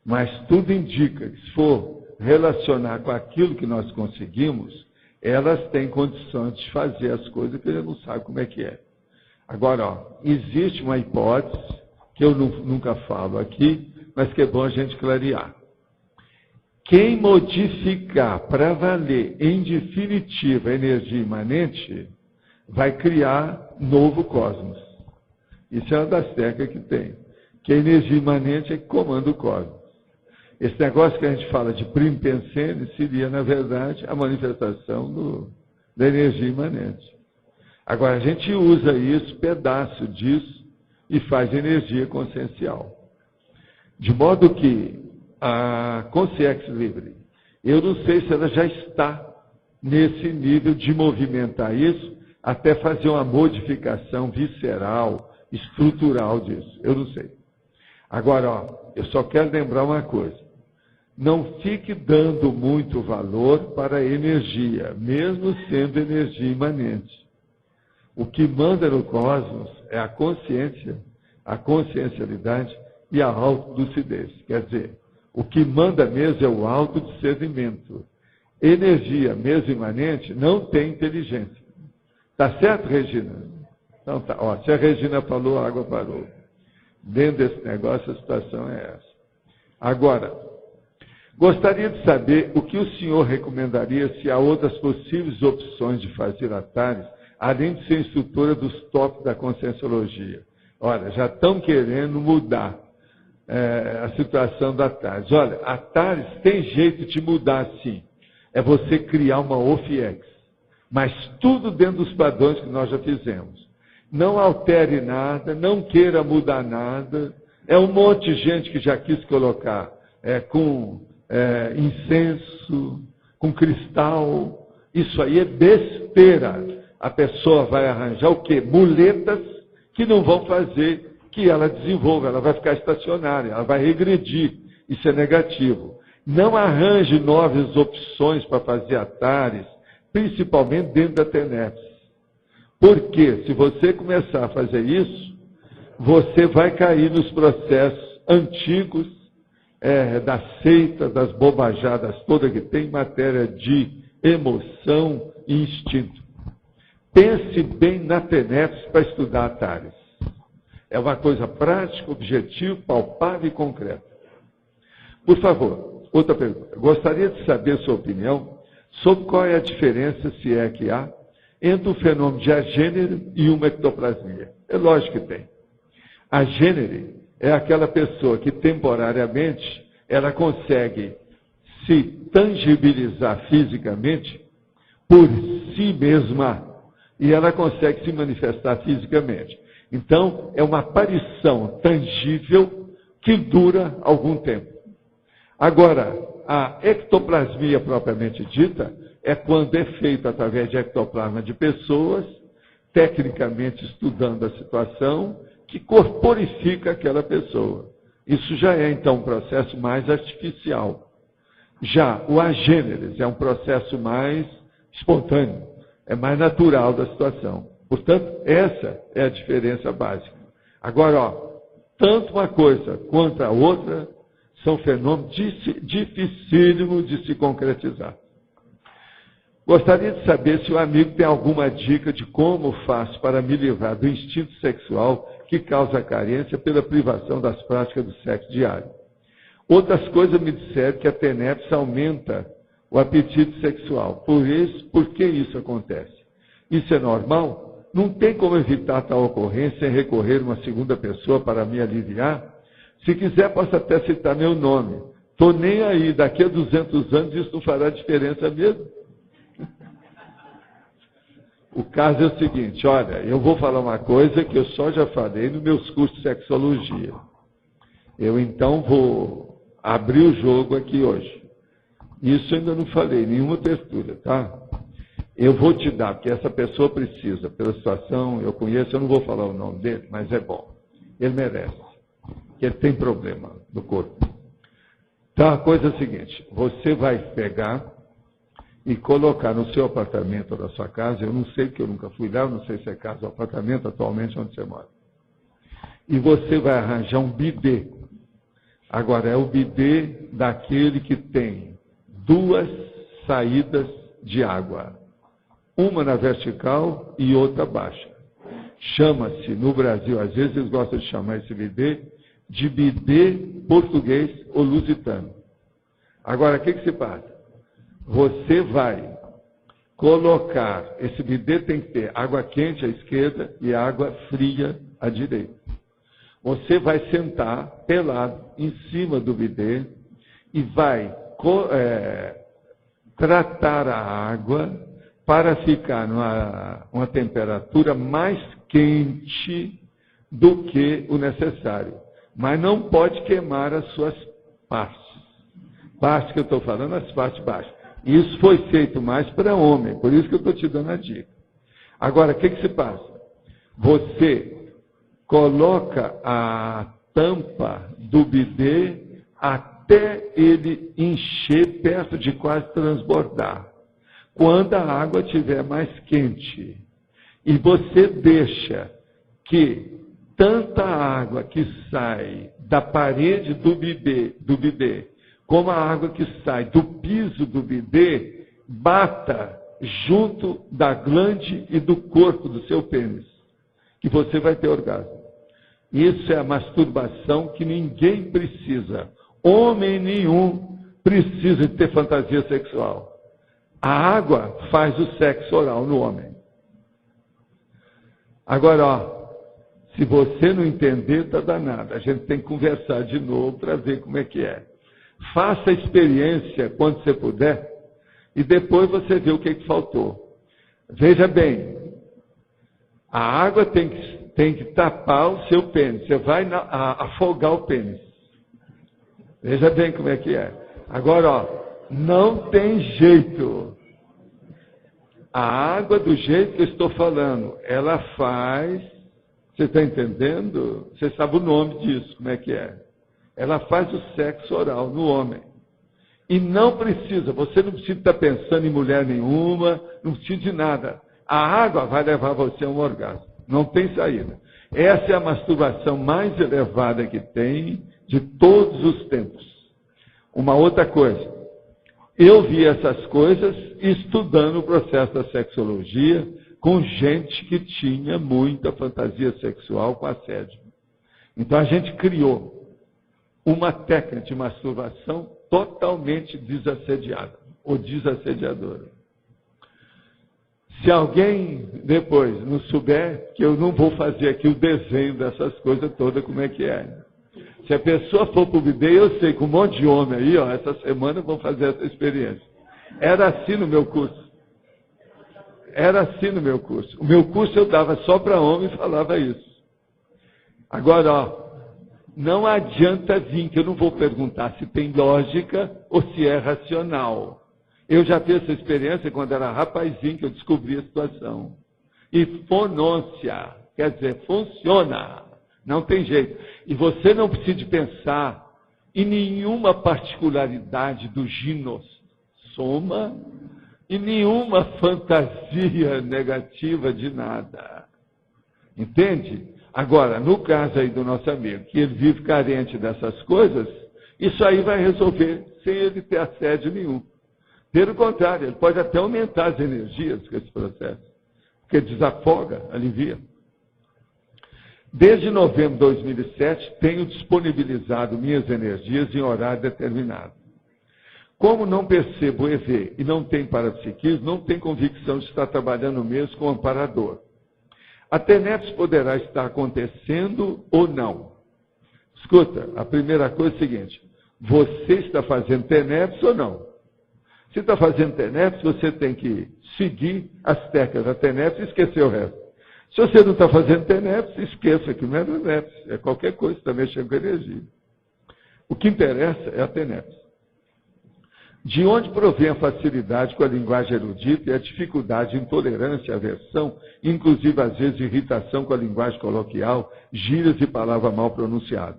mas tudo indica que se for relacionar com aquilo que nós conseguimos, elas têm condições de fazer as coisas que a gente não sabe como é que é. Agora, existe uma hipótese, que eu nunca falo aqui, mas que é bom a gente clarear. Quem modificar para valer, em definitiva, a energia imanente, vai criar novo cosmos. Isso é uma das técnicas que tem. Que a energia imanente é que comanda o cosmos. Esse negócio que a gente fala de primo pensene seria, na verdade, a manifestação da energia imanente. Agora, a gente usa isso, pedaço disso, e faz energia consciencial. De modo que a consciência livre, eu não sei se ela já está nesse nível de movimentar isso, até fazer uma modificação visceral, estrutural disso. Eu não sei. Agora, eu só quero lembrar uma coisa. Não fique dando muito valor para a energia, mesmo sendo energia imanente. O que manda no cosmos é a consciência, a consciencialidade e a autolucidez. Quer dizer, o que manda mesmo é o autodiscernimento. Energia, mesmo imanente, não tem inteligência. Tá certo, Regina? Então tá. Ó, se a Regina falou, a água parou. Dentro desse negócio, a situação é essa. Agora, gostaria de saber o que o senhor recomendaria se há outras possíveis opções de fazer atares, além de ser instrutora dos tops da conscienciologia. Olha, já estão querendo mudar a situação da TARES. Olha, a TARES tem jeito de mudar, sim. É você criar uma OFIEX. Mas tudo dentro dos padrões que nós já fizemos. Não altere nada, não queira mudar nada. É um monte de gente que já quis colocar com incenso, com cristal. Isso aí é besteira. A pessoa vai arranjar o quê? Muletas que não vão fazer que ela desenvolva. Ela vai ficar estacionária, ela vai regredir. Isso é negativo. Não arranje novas opções para fazer a TARES, principalmente dentro da TENEPS. Porque se você começar a fazer isso, você vai cair nos processos antigos da seita, das bobajadas todas que tem em matéria de emoção e instinto. Pense bem na TENEPS para estudar a TARES. É uma coisa prática, objetiva, palpável e concreta. Por favor, outra pergunta. Gostaria de saber sua opinião sobre qual é a diferença, se é que há, entre um fenômeno de agênere e uma ectoplasmia. É lógico que tem. A agênere é aquela pessoa que temporariamente ela consegue se tangibilizar fisicamente por si mesma e ela consegue se manifestar fisicamente. Então, é uma aparição tangível que dura algum tempo. Agora, a ectoplasmia propriamente dita é quando é feita através de ectoplasma de pessoas, tecnicamente estudando a situação, que corporifica aquela pessoa. Isso já é, então, um processo mais artificial. Já o agêneres é um processo mais espontâneo, é mais natural da situação. Portanto, essa é a diferença básica. Agora, tanto uma coisa quanto a outra são fenômenos dificílimos de se concretizar. Gostaria de saber se o amigo tem alguma dica de como faço para me livrar do instinto sexual que causa carência pela privação das práticas do sexo diário. Outras coisas me disseram que a TENEPS aumenta o apetite sexual. Por que isso acontece? Isso é normal? Não tem como evitar tal ocorrência sem recorrer a uma segunda pessoa para me aliviar? Se quiser, posso até citar meu nome. Estou nem aí, daqui a 200 anos isso não fará diferença mesmo. O caso é o seguinte, olha, eu vou falar uma coisa que eu só já falei nos meus cursos de sexologia. Eu então vou abrir o jogo aqui hoje. Isso eu ainda não falei, nenhuma textura, tá? Eu vou te dar, porque essa pessoa precisa, pela situação, eu conheço, eu não vou falar o nome dele, mas é bom. Ele merece, porque ele tem problema no corpo. Então a coisa é a seguinte, você vai pegar e colocar no seu apartamento ou na sua casa, eu não sei porque eu nunca fui lá, eu não sei se é casa ou apartamento atualmente onde você mora. E você vai arranjar um bidê. Agora, é o bidê daquele que tem duas saídas de água. Uma na vertical e outra baixa. Chama-se, no Brasil, às vezes eles gostam de chamar esse bidê de bidê português ou lusitano. Agora, o que se passa? Você vai colocar, esse bidê tem que ter água quente à esquerda e água fria à direita. Você vai sentar pelado em cima do bidê e vai tratar a água para ficar numa temperatura mais quente do que o necessário. Mas não pode queimar as suas partes. Partes que eu estou falando, as partes baixas. Isso foi feito mais para homem, por isso que eu estou te dando a dica. Agora, o que se passa? Você coloca a tampa do bidê até ele encher perto de quase transbordar. Quando a água estiver mais quente, e você deixa que tanta água que sai da parede do bidê, como a água que sai do piso do bidê, bata junto da glande e do corpo do seu pênis, que você vai ter orgasmo. Isso é a masturbação que ninguém precisa. Homem nenhum precisa de ter fantasia sexual. A água faz o sexo oral no homem. Agora, Se você não entender, está danado. A gente tem que conversar de novo para ver como é que é. Faça a experiência quando você puder e depois você vê o que faltou. Veja bem, a água tem que tapar o seu pênis. Você vai afogar o pênis. Veja bem como é que é. Agora, ó, não tem jeito. A água, do jeito que eu estou falando, ela faz... Você está entendendo? Você sabe o nome disso, como é que é. Ela faz o sexo oral no homem. E não precisa, você não precisa estar pensando em mulher nenhuma, não precisa de nada. A água vai levar você a um orgasmo. Não tem saída. Essa é a masturbação mais elevada que tem de todos os tempos. Uma outra coisa. Eu vi essas coisas estudando o processo da sexologia com gente que tinha muita fantasia sexual com assédio. Então a gente criou uma técnica de masturbação totalmente desassediada, ou desassediadora. Se alguém depois não souber, que eu não vou fazer aqui o desenho dessas coisas todas, como é que é. Se a pessoa for para o bidê, eu sei que um monte de homem aí, ó, essa semana vão fazer essa experiência. Era assim no meu curso. Era assim no meu curso. O meu curso eu dava só para homem e falava isso. Agora, ó, não adianta vir, que eu não vou perguntar se tem lógica ou se é racional. Eu já fiz essa experiência quando era rapazinho que eu descobri a situação. E fonôncia, quer dizer, funciona. Não tem jeito. E você não precisa pensar em nenhuma particularidade do ginossoma e nenhuma fantasia negativa de nada. Entende? Agora, no caso aí do nosso amigo, que ele vive carente dessas coisas, isso aí vai resolver sem ele ter assédio nenhum. Pelo contrário, ele pode até aumentar as energias com esse processo, porque desafoga, alivia. Desde novembro de 2007, tenho disponibilizado minhas energias em horário determinado. Como não percebo EV e não tenho parapsiquismo, não tenho convicção de estar trabalhando mesmo com amparador. A TENEPS poderá estar acontecendo ou não? Escuta, a primeira coisa é a seguinte, você está fazendo TENEPS ou não? Se está fazendo TENEPS, você tem que seguir as técnicas da TENEPS e esquecer o resto. Se você não está fazendo TENEPS, esqueça que não é TENEPS, é qualquer coisa que está mexendo com energia. O que interessa é a TENEPS. De onde provém a facilidade com a linguagem erudita e a dificuldade, intolerância, aversão, inclusive às vezes irritação com a linguagem coloquial, gírias e palavra mal pronunciada?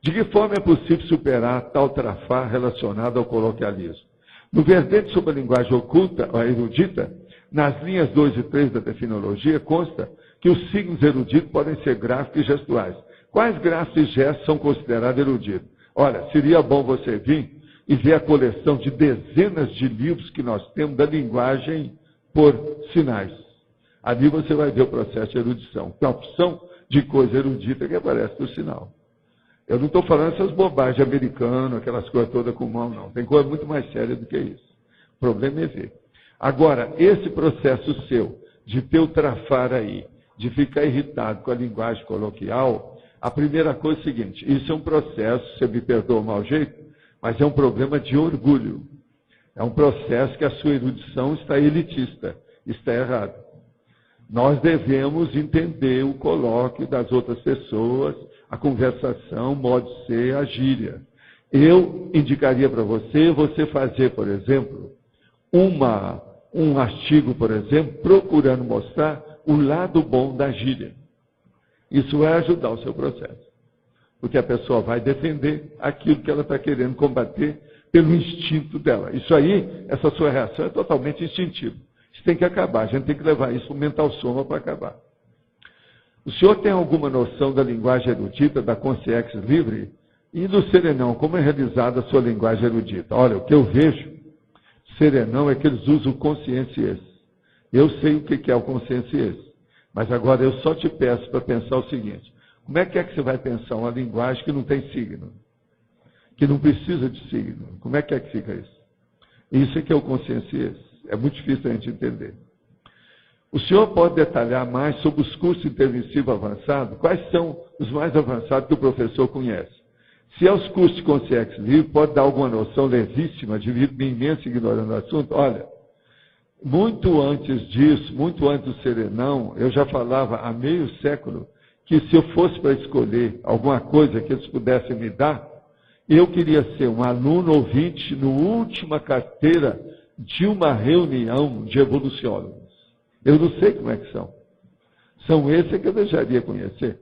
De que forma é possível superar tal trafar relacionado ao coloquialismo? No verbete sobre a linguagem oculta, a erudita, nas linhas 2 e 3 da definologia, consta que os signos eruditos podem ser gráficos e gestuais. Quais gráficos e gestos são considerados eruditos? Olha, seria bom você vir e ver a coleção de dezenas de livros que nós temos da linguagem por sinais. Ali você vai ver o processo de erudição. Tem uma opção de coisa erudita que aparece no sinal. Eu não estou falando essas bobagens americanas, aquelas coisas todas com mão, não. Tem coisa muito mais séria do que isso. O problema é ver. Agora, esse processo seu, de ter o trafar aí, de ficar irritado com a linguagem coloquial, a primeira coisa é o seguinte, isso é um processo, você me perdoa o mau jeito, mas é um problema de orgulho. É um processo que a sua erudição está elitista, está errado. Nós devemos entender o colóquio das outras pessoas, a conversação, o modo de ser, a gíria. Eu indicaria para você fazer, por exemplo, um artigo, por exemplo, procurando mostrar o lado bom da gíria. Isso vai ajudar o seu processo. Porque a pessoa vai defender aquilo que ela está querendo combater pelo instinto dela. Isso aí, essa sua reação é totalmente instintiva. Isso tem que acabar, a gente tem que levar isso para o mental soma para acabar. O senhor tem alguma noção da linguagem erudita, da consciência livre e do serenão? Como é realizada a sua linguagem erudita? Olha, o que eu vejo, serenão é que eles usam consciência. Eu sei o que é o consciência, mas agora eu só te peço para pensar o seguinte, como é que você vai pensar uma linguagem que não tem signo? Que não precisa de signo? Como é que fica isso? Isso é que é o consciência. É muito difícil a gente entender. O senhor pode detalhar mais sobre os cursos intermissivos avançados? Quais são os mais avançados que o professor conhece? Se é os cursos de consciência livre, pode dar alguma noção levíssima de minha imensa ignorância do assunto? Olha, muito antes disso, muito antes do Serenão, eu já falava há meio século que se eu fosse para escolher alguma coisa que eles pudessem me dar, eu queria ser um aluno ouvinte no última carteira de uma reunião de evoluciólogos. Eu não sei como é que são. São esses que eu deixaria conhecer.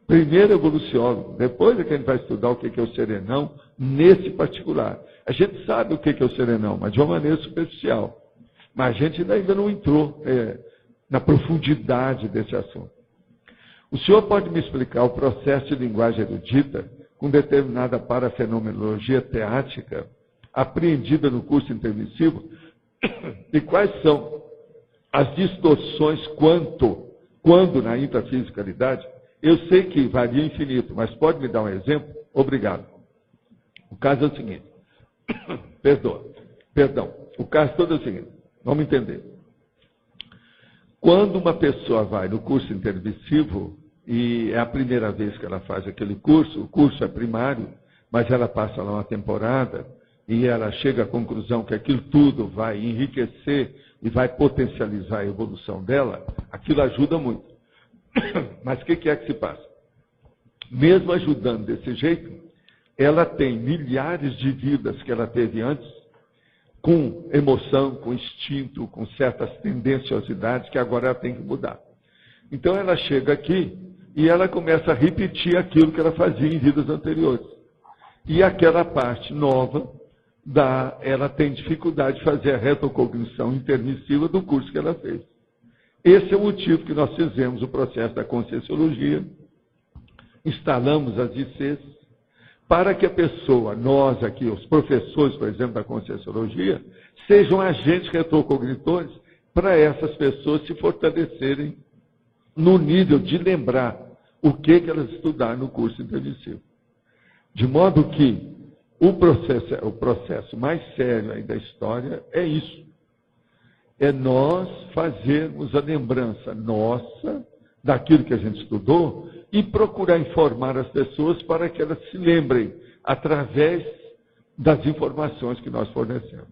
Primeiro evoluciólogo, depois é que a gente vai estudar o que é o Serenão, nesse particular. A gente sabe o que é o Serenão, mas de uma maneira superficial. Mas a gente ainda não entrou na profundidade desse assunto. O senhor pode me explicar o processo de linguagem erudita com determinada parafenomenologia teática apreendida no curso intermissivo? E quais são as distorções quando na intrafisicalidade? Eu sei que varia infinito, mas pode me dar um exemplo? Obrigado. O caso é o seguinte. Perdão. O caso todo é o seguinte. Vamos entender. Quando uma pessoa vai no curso intermissivo, e é a primeira vez que ela faz aquele curso, o curso é primário, mas ela passa lá uma temporada, e ela chega à conclusão que aquilo tudo vai enriquecer e vai potencializar a evolução dela, aquilo ajuda muito. Mas o que é que se passa? Mesmo ajudando desse jeito, ela tem milhares de vidas que ela teve antes, com emoção, com instinto, com certas tendenciosidades que agora ela tem que mudar. Então ela chega aqui e ela começa a repetir aquilo que ela fazia em vidas anteriores. E aquela parte nova, ela tem dificuldade de fazer a retrocognição intermissiva do curso que ela fez. Esse é o motivo que nós fizemos o processo da conscienciologia, instalamos as ICs, para que a pessoa, nós aqui, os professores, por exemplo, da conscienciologia, sejam agentes retrocognitores para essas pessoas se fortalecerem no nível de lembrar o que elas estudaram no curso intermissivo. De modo que o processo mais sério aí da história é isso. É nós fazermos a lembrança nossa daquilo que a gente estudou e procurar informar as pessoas para que elas se lembrem através das informações que nós fornecemos.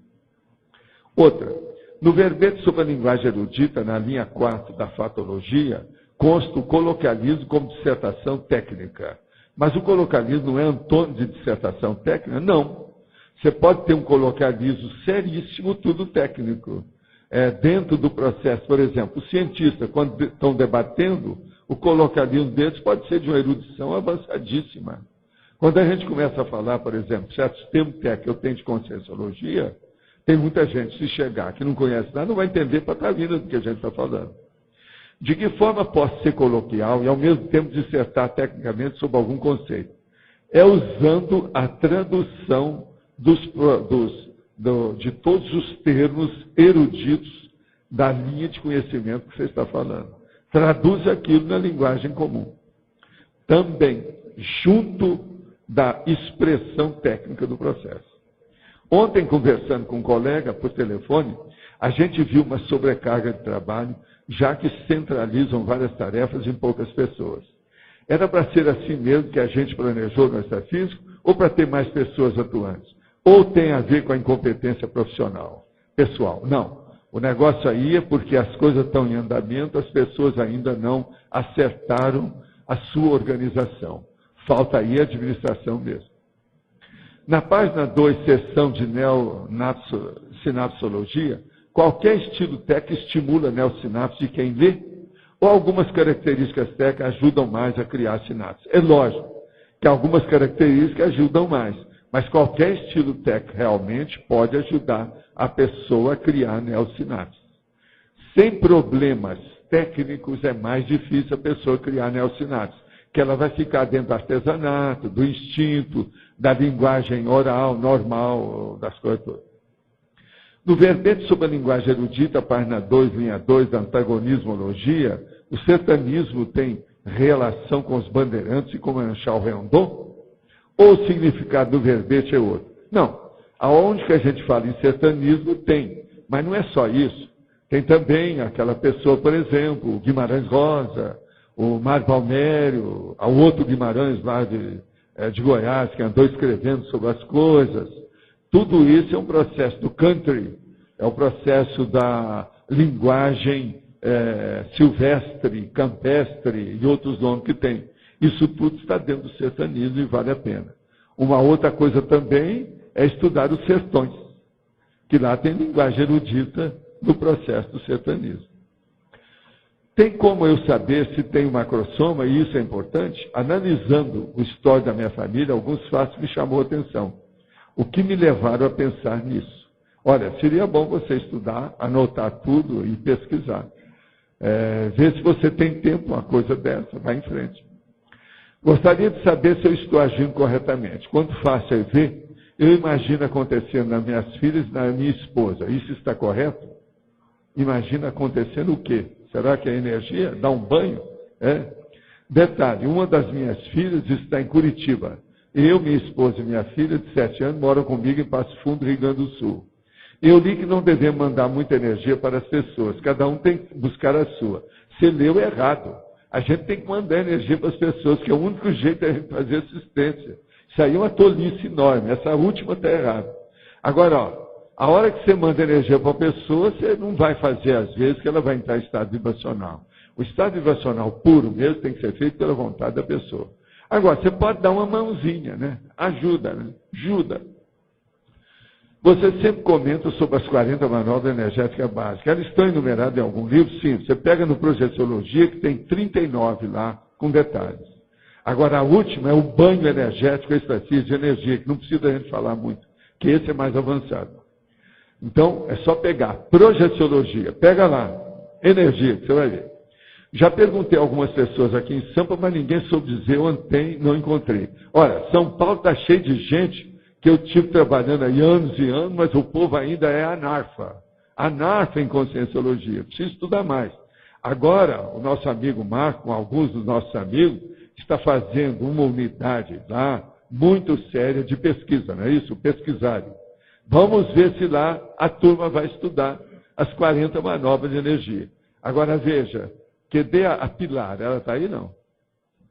Outra, no verbete sobre a linguagem erudita, na linha 4 da fatologia, consta o coloquialismo como dissertação técnica. Mas o coloquialismo não é antônimo de dissertação técnica? Não. Você pode ter um coloquialismo seríssimo, tudo técnico. Dentro do processo, por exemplo, os cientistas, quando estão debatendo, o coloquialismo deles pode ser de uma erudição avançadíssima. Quando a gente começa a falar, por exemplo, certos termos técnicos que eu tenho de conscienciologia, tem muita gente, se chegar, que não conhece nada, não vai entender patavina do que a gente está falando. De que forma posso ser coloquial e, ao mesmo tempo, dissertar tecnicamente sobre algum conceito? É usando a tradução de todos os termos eruditos da linha de conhecimento que você está falando. Traduz aquilo na linguagem comum. Também, junto da expressão técnica do processo. Ontem, conversando com um colega por telefone, a gente viu uma sobrecarga de trabalho, já que centralizam várias tarefas em poucas pessoas. Era para ser assim mesmo que a gente planejou no extrafísico, ou para ter mais pessoas atuantes? Ou tem a ver com a incompetência pessoal? Não. O negócio aí é porque as coisas estão em andamento, as pessoas ainda não acertaram a sua organização. Falta aí a administração mesmo. Na página 2, seção de neosinapsologia, qualquer estilo técnico estimula a neossinapse de quem lê, ou algumas características técnicas ajudam mais a criar sinapse. É lógico que algumas características ajudam mais, mas qualquer estilo técnico realmente pode ajudar a pessoa a criar neossinapse. Sem problemas técnicos é mais difícil a pessoa criar neossinapse, que ela vai ficar dentro do artesanato, do instinto, da linguagem oral, normal, das coisas todas. No verbete sobre a linguagem erudita, página 2, linha 2, da antagonismologia, o sertanismo tem relação com os bandeirantes e com o Anchal Reondon? Ou o significado do verbete é outro? Não. Aonde que a gente fala em sertanismo, tem. Mas não é só isso. Tem também aquela pessoa, por exemplo, o Guimarães Rosa, o Mário Palmério, o outro Guimarães lá de Goiás, que andou escrevendo sobre as coisas. Tudo isso é um processo do country, é o processo da linguagem silvestre, campestre e outros nomes que tem. Isso tudo está dentro do sertanismo e vale a pena. Uma outra coisa também é estudar os sertões, que lá tem linguagem erudita do processo do sertanismo. Tem como eu saber se tem um macrosoma, e isso é importante? Analisando o histórico da minha família, alguns fatos me chamou a atenção. O que me levaram a pensar nisso? Olha, seria bom você estudar, anotar tudo e pesquisar. Ver se você tem tempo, uma coisa dessa, vai em frente. Gostaria de saber se eu estou agindo corretamente. Quando faço EV, eu imagino acontecendo nas minhas filhas e na minha esposa. Isso está correto? Imagina acontecendo o quê? Será que é energia? Dá um banho? Detalhe, uma das minhas filhas está em Curitiba. Eu, minha esposa e minha filha de 7 anos moram comigo em Passo Fundo, Rio Grande do Sul. Eu li que não devemos mandar muita energia para as pessoas. Cada um tem que buscar a sua. Você leu errado. A gente tem que mandar energia para as pessoas, que é o único jeito de a gente fazer assistência. Isso aí é uma tolice enorme. Essa última está errada. Agora, a hora que você manda energia para a pessoa, você não vai fazer, às vezes, que ela vai entrar em estado vibracional. O estado vibracional puro mesmo tem que ser feito pela vontade da pessoa. Agora, você pode dar uma mãozinha, né? Ajuda, né? Ajuda. Você sempre comenta sobre as 40 manobras energéticas básicas. Elas estão enumeradas em algum livro? Sim. Você pega no Projeciologia, que tem 39 lá, com detalhes. Agora, a última é o banho energético, a estatística de energia, que não precisa a gente falar muito, que esse é mais avançado. Então, é só pegar Projeciologia, pega lá, energia, que você vai ver. Já perguntei a algumas pessoas aqui em Sampa, mas ninguém soube dizer, eu não encontrei. Olha, São Paulo está cheio de gente que eu tive trabalhando aí anos e anos, mas o povo ainda é anarfa em conscienciologia, precisa estudar mais. Agora, o nosso amigo Marco, com alguns dos nossos amigos, está fazendo uma unidade lá, muito séria de pesquisa, não é isso? Pesquisarem. Vamos ver se lá a turma vai estudar as 40 manobras de energia. Agora veja, cadê a Pilar? Ela está aí, não?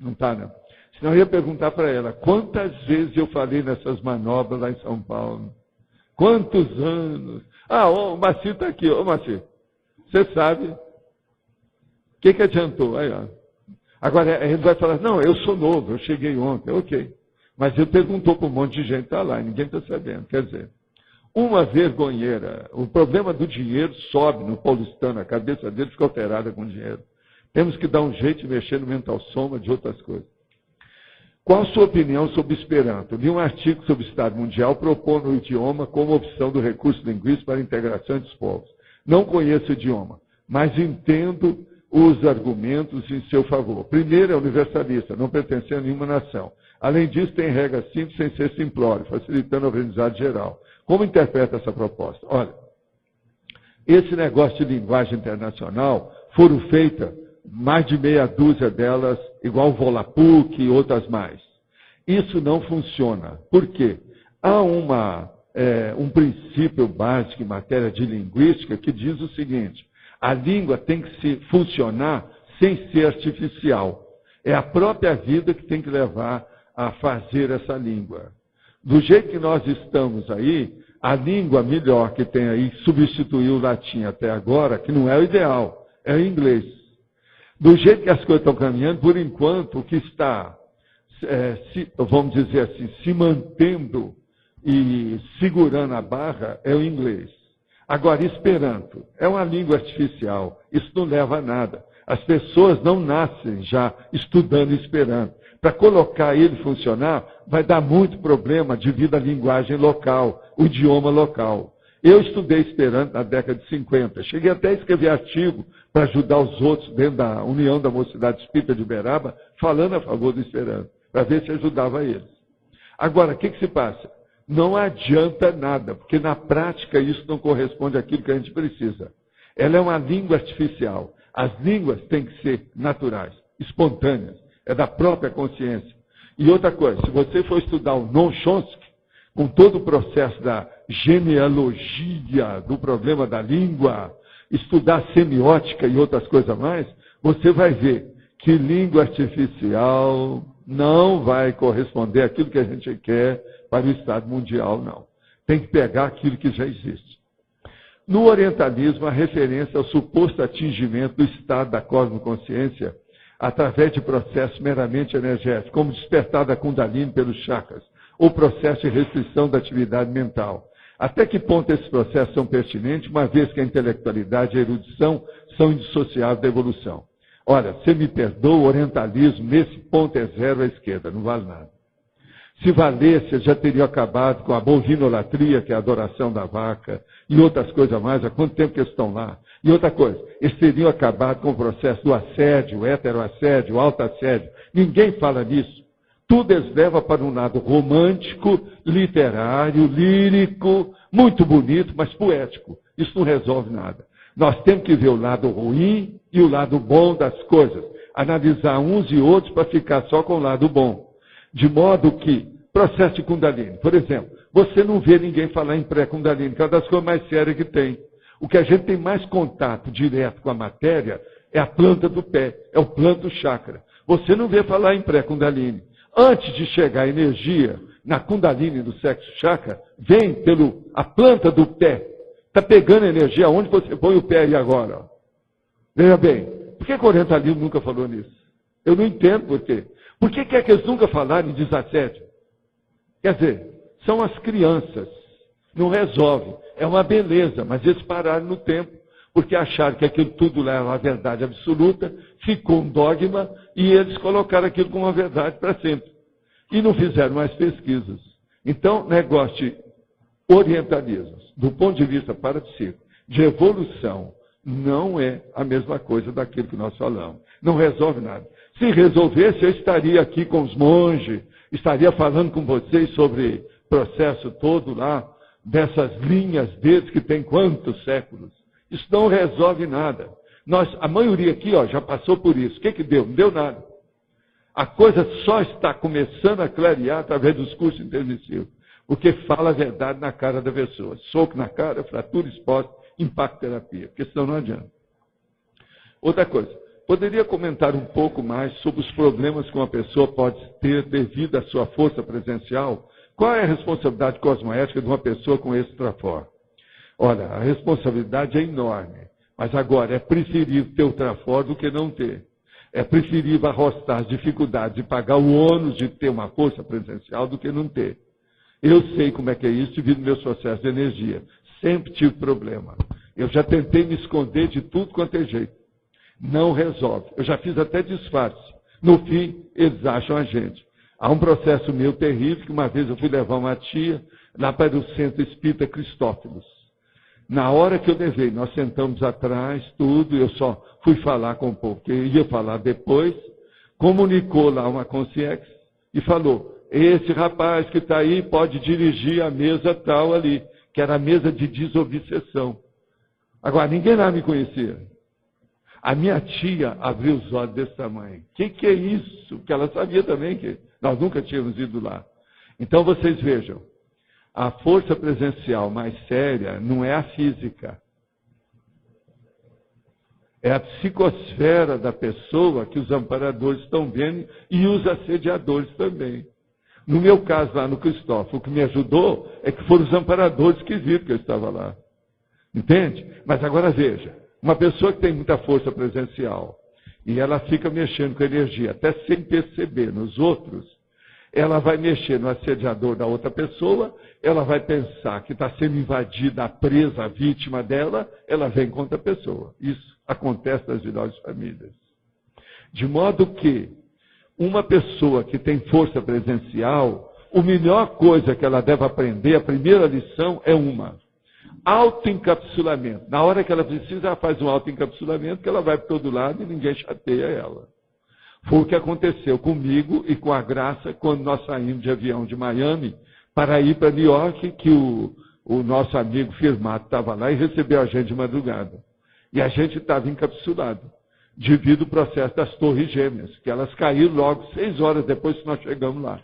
Não está, não. Senão eu ia perguntar para ela, quantas vezes eu falei nessas manobras lá em São Paulo? Quantos anos? O Maci está aqui. Ô, Maci, você sabe? O que adiantou? Aí, ó. Agora, ele vai falar, não, eu sou novo, eu cheguei ontem. Ok. Mas ele perguntou para um monte de gente que está lá, e ninguém está sabendo. Quer dizer, uma vergonheira. O problema do dinheiro sobe no paulistano, a cabeça dele fica alterada com o dinheiro. Temos que dar um jeito de mexer no mental soma de outras coisas. Qual a sua opinião sobre Esperanto? Li um artigo sobre o Estado Mundial propondo o idioma como opção do recurso linguístico para a integração dos povos. Não conheço o idioma, mas entendo os argumentos em seu favor. Primeiro, é universalista, não pertence a nenhuma nação. Além disso, tem regras simples sem ser simplório, facilitando o aprendizado geral. Como interpreta essa proposta? Olha, esse negócio de linguagem internacional foram feitas mais de meia dúzia delas, igual o Volapük e outras mais. Isso não funciona. Por quê? Há um princípio básico em matéria de linguística que diz o seguinte, a língua tem que funcionar sem ser artificial. É a própria vida que tem que levar a fazer essa língua. Do jeito que nós estamos aí, a língua melhor que tem aí substituiu o latim até agora, que não é o ideal, é o inglês. Do jeito que as coisas estão caminhando, por enquanto, o que está, vamos dizer assim, se mantendo e segurando a barra é o inglês. Agora, Esperanto é uma língua artificial, isso não leva a nada. As pessoas não nascem já estudando Esperanto. Para colocar ele funcionar, vai dar muito problema devido à linguagem local, o idioma local. Eu estudei Esperanto na década de 50. Cheguei até a escrever artigo para ajudar os outros dentro da União da Mocidade Espírita de Uberaba, falando a favor do Esperanto, para ver se ajudava eles. Agora, o que se passa? Não adianta nada, porque na prática isso não corresponde àquilo que a gente precisa. Ela é uma língua artificial. As línguas têm que ser naturais, espontâneas, é da própria consciência. E outra coisa, se você for estudar o Noam Chomsky, com todo o processo da genealogia do problema da língua, estudar semiótica e outras coisas mais, você vai ver que língua artificial não vai corresponder àquilo que a gente quer para o Estado mundial, não. Tem que pegar aquilo que já existe. No orientalismo, a referência ao suposto atingimento do estado da cosmoconsciência através de processos meramente energéticos, como despertar da Kundalini pelos chakras, ou processo de restrição da atividade mental. Até que ponto esses processos são pertinentes, uma vez que a intelectualidade e a erudição são indissociáveis da evolução? Olha, você me perdoa, o orientalismo, nesse ponto é zero à esquerda, não vale nada. Se valesse, eu já teria acabado com a bovinolatria, que é a adoração da vaca, e outras coisas mais, há quanto tempo que eles estão lá? E outra coisa, eles teriam acabado com o processo do assédio, heteroassédio, autoassédio. Ninguém fala nisso. Tudo eles levam para um lado romântico, literário, lírico, muito bonito, mas poético. Isso não resolve nada. Nós temos que ver o lado ruim e o lado bom das coisas. Analisar uns e outros para ficar só com o lado bom. De modo que, processo de Kundalini, por exemplo, você não vê ninguém falar em pré-Kundalini, que é uma das coisas mais sérias que tem. O que a gente tem mais contato direto com a matéria é a planta do pé, é o plano do chakra. Você não vê falar em pré-Kundalini. Antes de chegar a energia na Kundalini do sexo chakra, vem a planta do pé. Está pegando energia onde você põe o pé aí agora. Ó. Veja bem, por que o orientalismo nunca falou nisso? Eu não entendo por quê. Por que é que eles nunca falaram em desassédio? Quer dizer, são as crianças. Não resolve. É uma beleza, mas eles pararam no tempo, porque acharam que aquilo tudo leva à verdade absoluta, ficou um dogma, e eles colocaram aquilo como uma verdade para sempre. E não fizeram mais pesquisas. Então, negócio de orientalismo, do ponto de vista parapsíquico, de evolução, não é a mesma coisa daquilo que nós falamos. Não resolve nada. Se resolvesse, eu estaria aqui com os monges, estaria falando com vocês sobre o processo todo lá, dessas linhas deles que tem quantos séculos. Isso não resolve nada. A maioria aqui já passou por isso. O que deu? Não deu nada. A coisa só está começando a clarear através dos cursos intensivos, porque fala a verdade na cara da pessoa. Soco na cara, fratura exposta, impacto terapia, porque senão não adianta. Outra coisa, poderia comentar um pouco mais sobre os problemas que uma pessoa pode ter devido à sua força presencial? Qual é a responsabilidade cosmoética de uma pessoa com esse trafor? Olha, a responsabilidade é enorme, mas agora é preferível ter o trafor do que não ter. É preferível arrostar as dificuldades de pagar o ônus de ter uma força presencial do que não ter. Eu sei como é que é isso devido ao meu processo de energia. Sempre tive problema. Eu já tentei me esconder de tudo quanto é jeito. Não resolve. Eu já fiz até disfarce. No fim, eles acham a gente. Há um processo meu terrível, que uma vez eu fui levar uma tia lá para o Centro Espírita Cristófilos. Na hora que eu levei, nós sentamos atrás, tudo, eu só fui falar com o povo, que eu ia falar depois, comunicou lá uma consciência e falou, esse rapaz que está aí pode dirigir a mesa tal ali, que era a mesa de desobsessão. Agora, ninguém lá me conhecia. A minha tia abriu os olhos desse tamanho. O que é isso? Porque ela sabia também que nós nunca tínhamos ido lá. Então, vocês vejam, a força presencial mais séria não é a física. É a psicosfera da pessoa que os amparadores estão vendo e os assediadores também. No meu caso, lá no Cristófilo, o que me ajudou é que foram os amparadores que viram que eu estava lá. Entende? Mas agora veja, uma pessoa que tem muita força presencial e ela fica mexendo com energia, até sem perceber nos outros, ela vai mexer no assediador da outra pessoa, ela vai pensar que está sendo invadida a presa, a vítima dela, ela vem contra a pessoa. Isso acontece nas melhores famílias. De modo que uma pessoa que tem força presencial, a melhor coisa que ela deve aprender, a primeira lição é autoencapsulamento. Na hora que ela precisa, ela faz um autoencapsulamento, que ela vai para todo lado e ninguém chateia ela. Foi o que aconteceu comigo e com a Graça quando nós saímos de avião de Miami para ir para New York, que o nosso amigo Firmato estava lá e recebeu a gente de madrugada. E a gente estava encapsulado, devido ao processo das torres gêmeas, que elas caíram logo 6 horas depois que nós chegamos lá.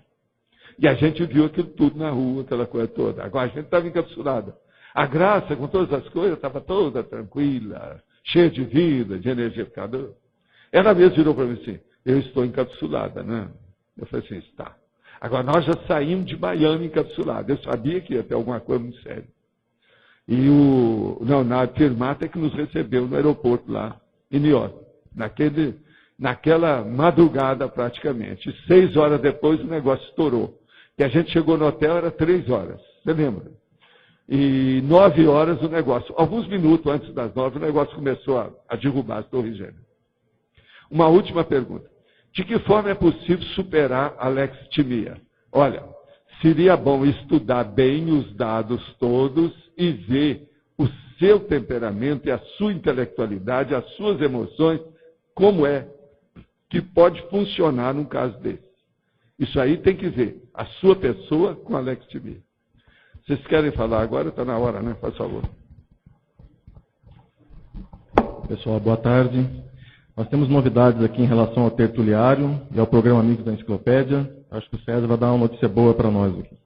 E a gente viu aquilo tudo na rua, aquela coisa toda. Agora a gente estava encapsulado. A Graça, com todas as coisas, estava toda tranquila, cheia de vida, de energia. Ela mesma virou para mim assim, eu estou encapsulada, né? Eu falei assim, está. Agora, nós já saímos de Miami encapsulada. Eu sabia que ia ter alguma coisa muito séria. E o Leonardo Firmata é que nos recebeu no aeroporto lá, em New York. Naquela madrugada, praticamente. 6 horas depois, o negócio estourou. E a gente chegou no hotel, era 3 horas. Você lembra? E 9 horas o negócio. Alguns minutos antes das 9, o negócio começou a derrubar as torres gêmeas. Uma última pergunta. De que forma é possível superar a lextimia? Olha, seria bom estudar bem os dados todos e ver o seu temperamento e a sua intelectualidade, as suas emoções, como é que pode funcionar num caso desse. Isso aí tem que ver a sua pessoa com a lextimia. Vocês querem falar agora? Está na hora, né? Faz favor. Pessoal, boa tarde. Nós temos novidades aqui em relação ao tertuliário e ao programa Amigos da Enciclopédia. Acho que o César vai dar uma notícia boa para nós aqui.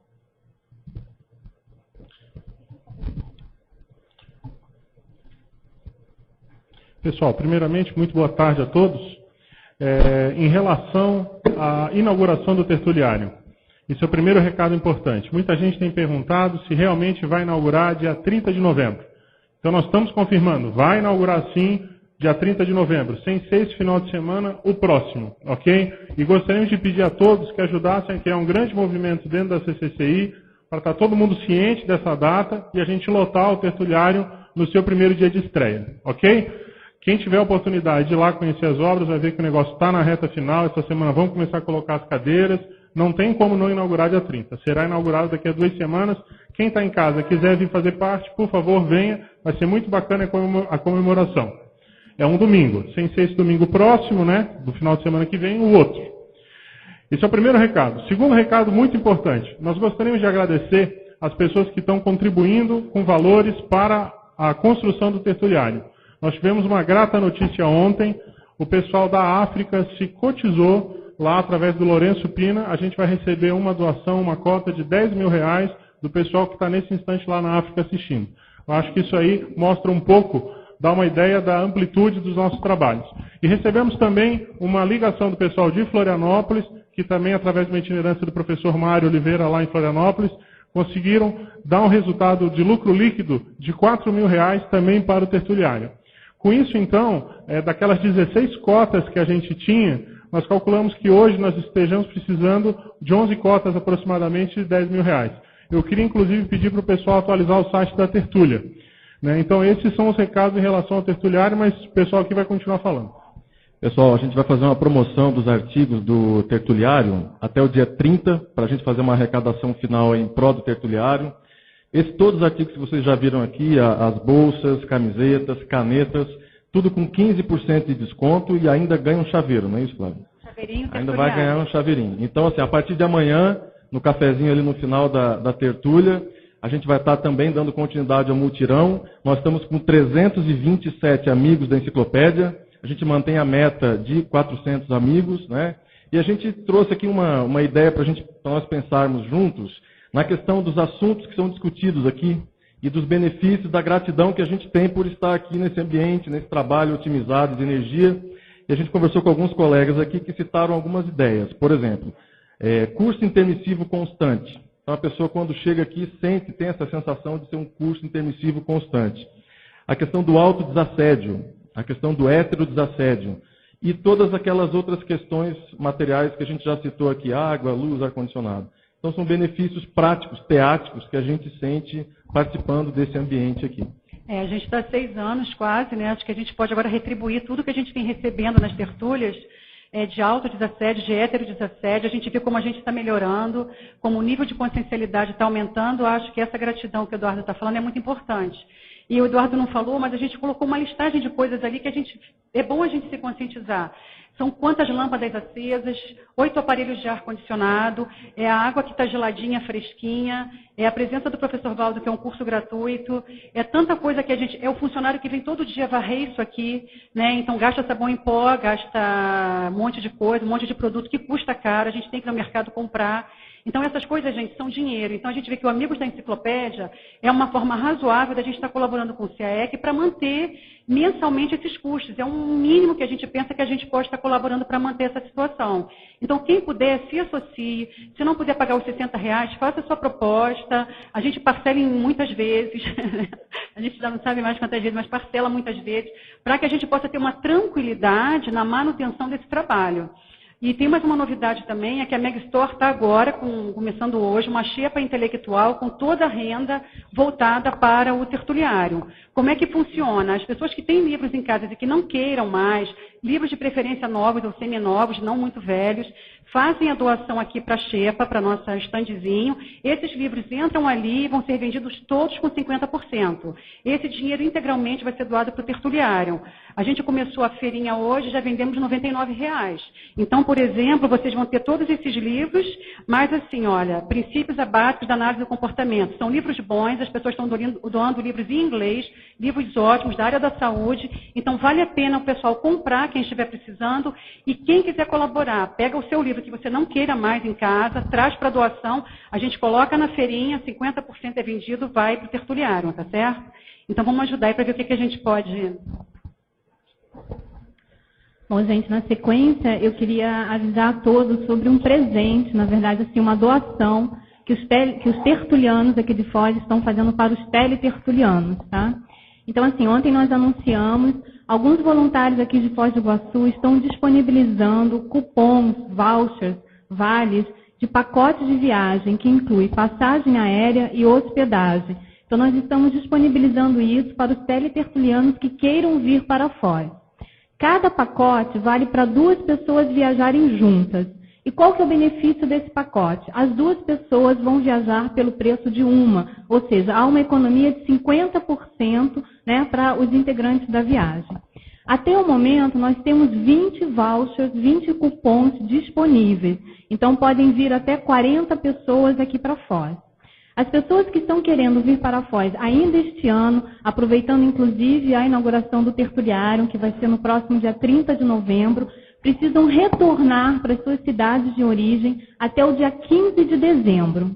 Pessoal, primeiramente, muito boa tarde a todos. Em relação à inauguração do tertuliário, esse é o primeiro recado importante. Muita gente tem perguntado se realmente vai inaugurar dia 30 de novembro. Então, nós estamos confirmando, vai inaugurar sim, dia 30 de novembro, sem ser esse final de semana, o próximo, ok? E gostaríamos de pedir a todos que ajudassem a criar um grande movimento dentro da CCCI, para estar todo mundo ciente dessa data e a gente lotar o tertuliário no seu primeiro dia de estreia, ok? Quem tiver a oportunidade de ir lá conhecer as obras, vai ver que o negócio está na reta final, essa semana vamos começar a colocar as cadeiras, não tem como não inaugurar dia 30, será inaugurado daqui a 2 semanas. Quem está em casa quiser vir fazer parte, por favor, venha, vai ser muito bacana a comemoração. É um domingo, sem ser esse domingo próximo, né, do final de semana que vem, o outro. Esse é o primeiro recado. Segundo recado muito importante, nós gostaríamos de agradecer as pessoas que estão contribuindo com valores para a construção do tertuliário. Nós tivemos uma grata notícia ontem, o pessoal da África se cotizou lá através do Lourenço Pina, a gente vai receber uma doação, uma cota de R$10 mil do pessoal que está nesse instante lá na África assistindo. Eu acho que isso aí mostra um pouco, dá uma ideia da amplitude dos nossos trabalhos. E recebemos também uma ligação do pessoal de Florianópolis, que também, através de uma itinerância do professor Mário Oliveira lá em Florianópolis, conseguiram dar um resultado de lucro líquido de R$4 mil também para o tertuliário. Com isso, então, daquelas 16 cotas que a gente tinha, nós calculamos que hoje nós estejamos precisando de 11 cotas aproximadamente de R$10 mil. Eu queria, inclusive, pedir para o pessoal atualizar o site da Tertúlia. Né? Então, esses são os recados em relação ao tertuliário, mas o pessoal aqui vai continuar falando. Pessoal, a gente vai fazer uma promoção dos artigos do tertuliário até o dia 30, para a gente fazer uma arrecadação final em prol do tertuliário. Todos os artigos que vocês já viram aqui, as bolsas, camisetas, canetas, tudo com 15% de desconto e ainda ganha um chaveiro, não é isso, Flávio? Chaveirinho, ainda vai ganhar um chaveirinho. Então, assim, a partir de amanhã, no cafezinho ali no final da tertúlia, a gente vai estar também dando continuidade ao multirão. Nós estamos com 327 amigos da enciclopédia. A gente mantém a meta de 400 amigos, né? E a gente trouxe aqui uma ideia para nós pensarmos juntos na questão dos assuntos que são discutidos aqui e dos benefícios da gratidão que a gente tem por estar aqui nesse ambiente, nesse trabalho otimizado de energia. E a gente conversou com alguns colegas aqui que citaram algumas ideias. Por exemplo, curso intermissivo constante. Então, a pessoa, quando chega aqui, tem essa sensação de ser um curso intermissivo constante. A questão do autodesassédio, a questão do heterodesassédio e todas aquelas outras questões materiais que a gente já citou aqui, água, luz, ar-condicionado. Então, são benefícios práticos, teáticos, que a gente sente participando desse ambiente aqui. A gente está há 6 anos quase, né? Acho que a gente pode agora retribuir tudo que a gente vem recebendo nas tertúlias, de autodesassédio, de heterodesassédio. A gente vê como a gente está melhorando, como o nível de consciencialidade está aumentando. Acho que essa gratidão que o Eduardo está falando é muito importante. E o Eduardo não falou, mas a gente colocou uma listagem de coisas ali que é bom a gente se conscientizar. São quantas lâmpadas acesas, 8 aparelhos de ar-condicionado, a água que está geladinha, fresquinha, a presença do professor Valdo, que é um curso gratuito, tanta coisa que é o funcionário que vem todo dia varrer isso aqui, né? Então gasta sabão em pó, gasta um monte de coisa, um monte de produto que custa caro, a gente tem que ir no mercado comprar. Então, essas coisas, gente, são dinheiro. Então, a gente vê que o Amigos da Enciclopédia é uma forma razoável da gente estar colaborando com o CAEC para manter mensalmente esses custos. É um mínimo que a gente pensa que a gente pode estar colaborando para manter essa situação. Então, quem puder, se associe. Se não puder pagar os R$60, faça a sua proposta. A gente parcela em muitas vezes. A gente já não sabe mais quantas vezes, mas parcela muitas vezes, para que a gente possa ter uma tranquilidade na manutenção desse trabalho. E tem mais uma novidade também, é que a Meg Store está agora, começando hoje, uma xepa intelectual com toda a renda voltada para o tertuliário. Como é que funciona? As pessoas que têm livros em casa e que não queiram mais, livros de preferência novos ou seminovos, não muito velhos, fazem a doação aqui para a xepa, para nossa standzinho. Esses livros entram ali e vão ser vendidos todos com 50%. Esse dinheiro integralmente vai ser doado para o tertuliário. A gente começou a feirinha hoje, já vendemos R$99. Então, por exemplo, vocês vão ter todos esses livros, mas assim, olha, princípios básicos da análise do comportamento. São livros bons, as pessoas estão doando livros em inglês, livros ótimos da área da saúde. Então, vale a pena o pessoal comprar, quem estiver precisando, e quem quiser colaborar, pega o seu livro que você não queira mais em casa, traz para doação, a gente coloca na feirinha, 50% é vendido, vai para o tertuliário, tá certo? Então, vamos ajudar aí para ver o que a gente pode... Bom, gente, na sequência, eu queria avisar a todos sobre um presente, na verdade, assim, uma doação que os tertulianos aqui de Foz estão fazendo para os teletertulianos, tá? Então, assim, ontem nós anunciamos, alguns voluntários aqui de Foz do Iguaçu estão disponibilizando cupons, vouchers, vales de pacote de viagem, que inclui passagem aérea e hospedagem. Então, nós estamos disponibilizando isso para os teletertulianos que queiram vir para Foz. Cada pacote vale para 2 pessoas viajarem juntas. E qual que é o benefício desse pacote? As 2 pessoas vão viajar pelo preço de uma, ou seja, há uma economia de 50%, né, para os integrantes da viagem. Até o momento, nós temos 20 vouchers, 20 cupons disponíveis. Então, podem vir até 40 pessoas aqui para Foz. As pessoas que estão querendo vir para Foz ainda este ano, aproveitando inclusive a inauguração do tertuliário, que vai ser no próximo dia 30 de novembro, precisam retornar para as suas cidades de origem até o dia 15 de dezembro.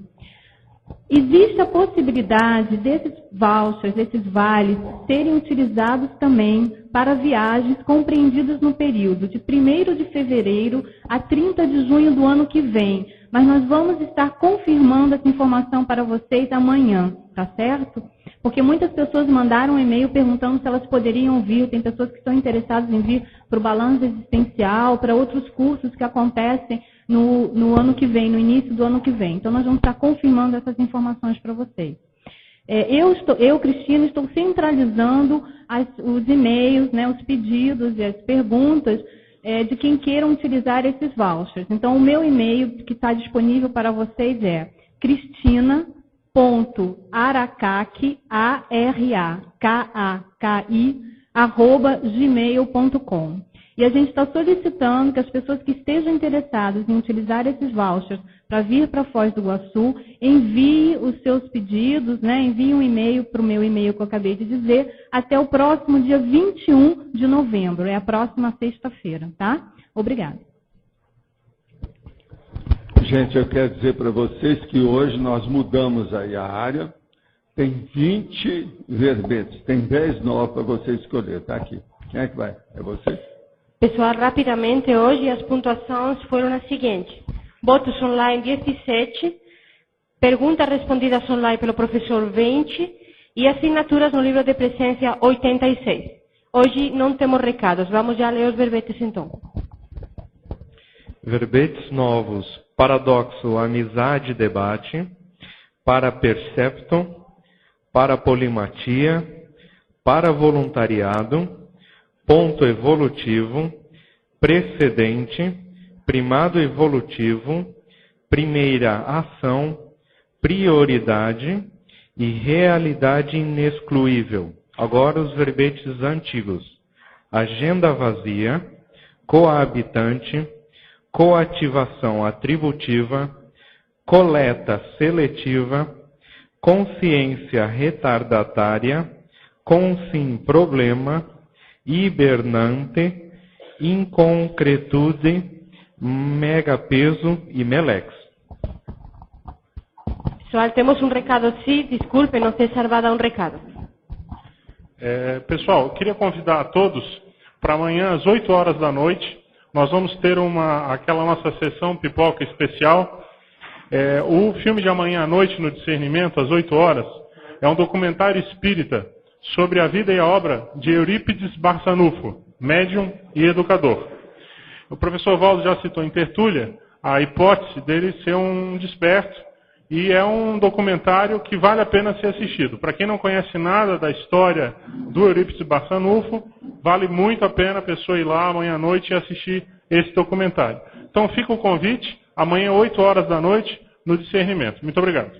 Existe a possibilidade desses vouchers, desses vales, serem utilizados também para viagens compreendidas no período de 1º de fevereiro a 30 de junho do ano que vem. Mas nós vamos estar confirmando essa informação para vocês amanhã, tá certo? Porque muitas pessoas mandaram um e-mail perguntando se elas poderiam vir, tem pessoas que estão interessadas em vir para o balanço existencial, para outros cursos que acontecem no ano que vem, no início do ano que vem. Então, nós vamos estar confirmando essas informações para vocês. Eu, Cristina, estou centralizando os e-mails, né, os pedidos e as perguntas de quem queiram utilizar esses vouchers. Então, o meu e-mail que está disponível para vocês é cristina.aracaki, @gmail.com. E a gente está solicitando que as pessoas que estejam interessadas em utilizar esses vouchers para vir para Foz do Iguaçu, enviem os seus pedidos, né? Enviem um e-mail para o meu e-mail que eu acabei de dizer, até o próximo dia 21 de novembro, é a próxima sexta-feira, tá? Obrigada. Gente, eu quero dizer para vocês que hoje nós mudamos aí a área, tem 20 verbetes, tem 10 novos para você escolher, tá aqui. Quem é que vai? É você? Pessoal, rapidamente, hoje as pontuações foram as seguintes. Votos online 17, perguntas respondidas online pelo professor 20 e assinaturas no livro de presença 86. Hoje não temos recados, vamos já ler os verbetes então. Verbetes novos: paradoxo, amizade, debate, para percepto, para polimatia, para voluntariado, ponto evolutivo, precedente, primado evolutivo, primeira ação, prioridade e realidade inexcluível. Agora os verbetes antigos: agenda vazia, coabitante, coativação atributiva, coleta seletiva, consciência retardatária, consim problema, hibernante, inconcretude, megapeso e melex. Pessoal, temos um recado sim, desculpe, não César vai dar um recado. Pessoal, eu queria convidar a todos para amanhã às 8 horas da noite. Nós vamos ter aquela nossa sessão pipoca especial. O filme de amanhã à noite, no Discernimento, às 8 horas, é um documentário espírita sobre a vida e a obra de Eurípides Barçanufo, médium e educador. O professor Valdo já citou em tertúlia a hipótese dele ser um desperto, e é um documentário que vale a pena ser assistido. Para quem não conhece nada da história do Eurípides Barçanufo, vale muito a pena a pessoa ir lá amanhã à noite e assistir esse documentário. Então fica o convite, amanhã 8 horas da noite, no Discernimento. Muito obrigado.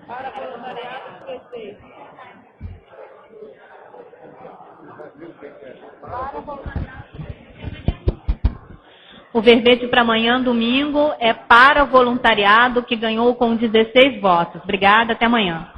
Para voluntariado, prefeito. O verbete para amanhã, domingo, é para voluntariado, que ganhou com 16 votos. Obrigada, até amanhã.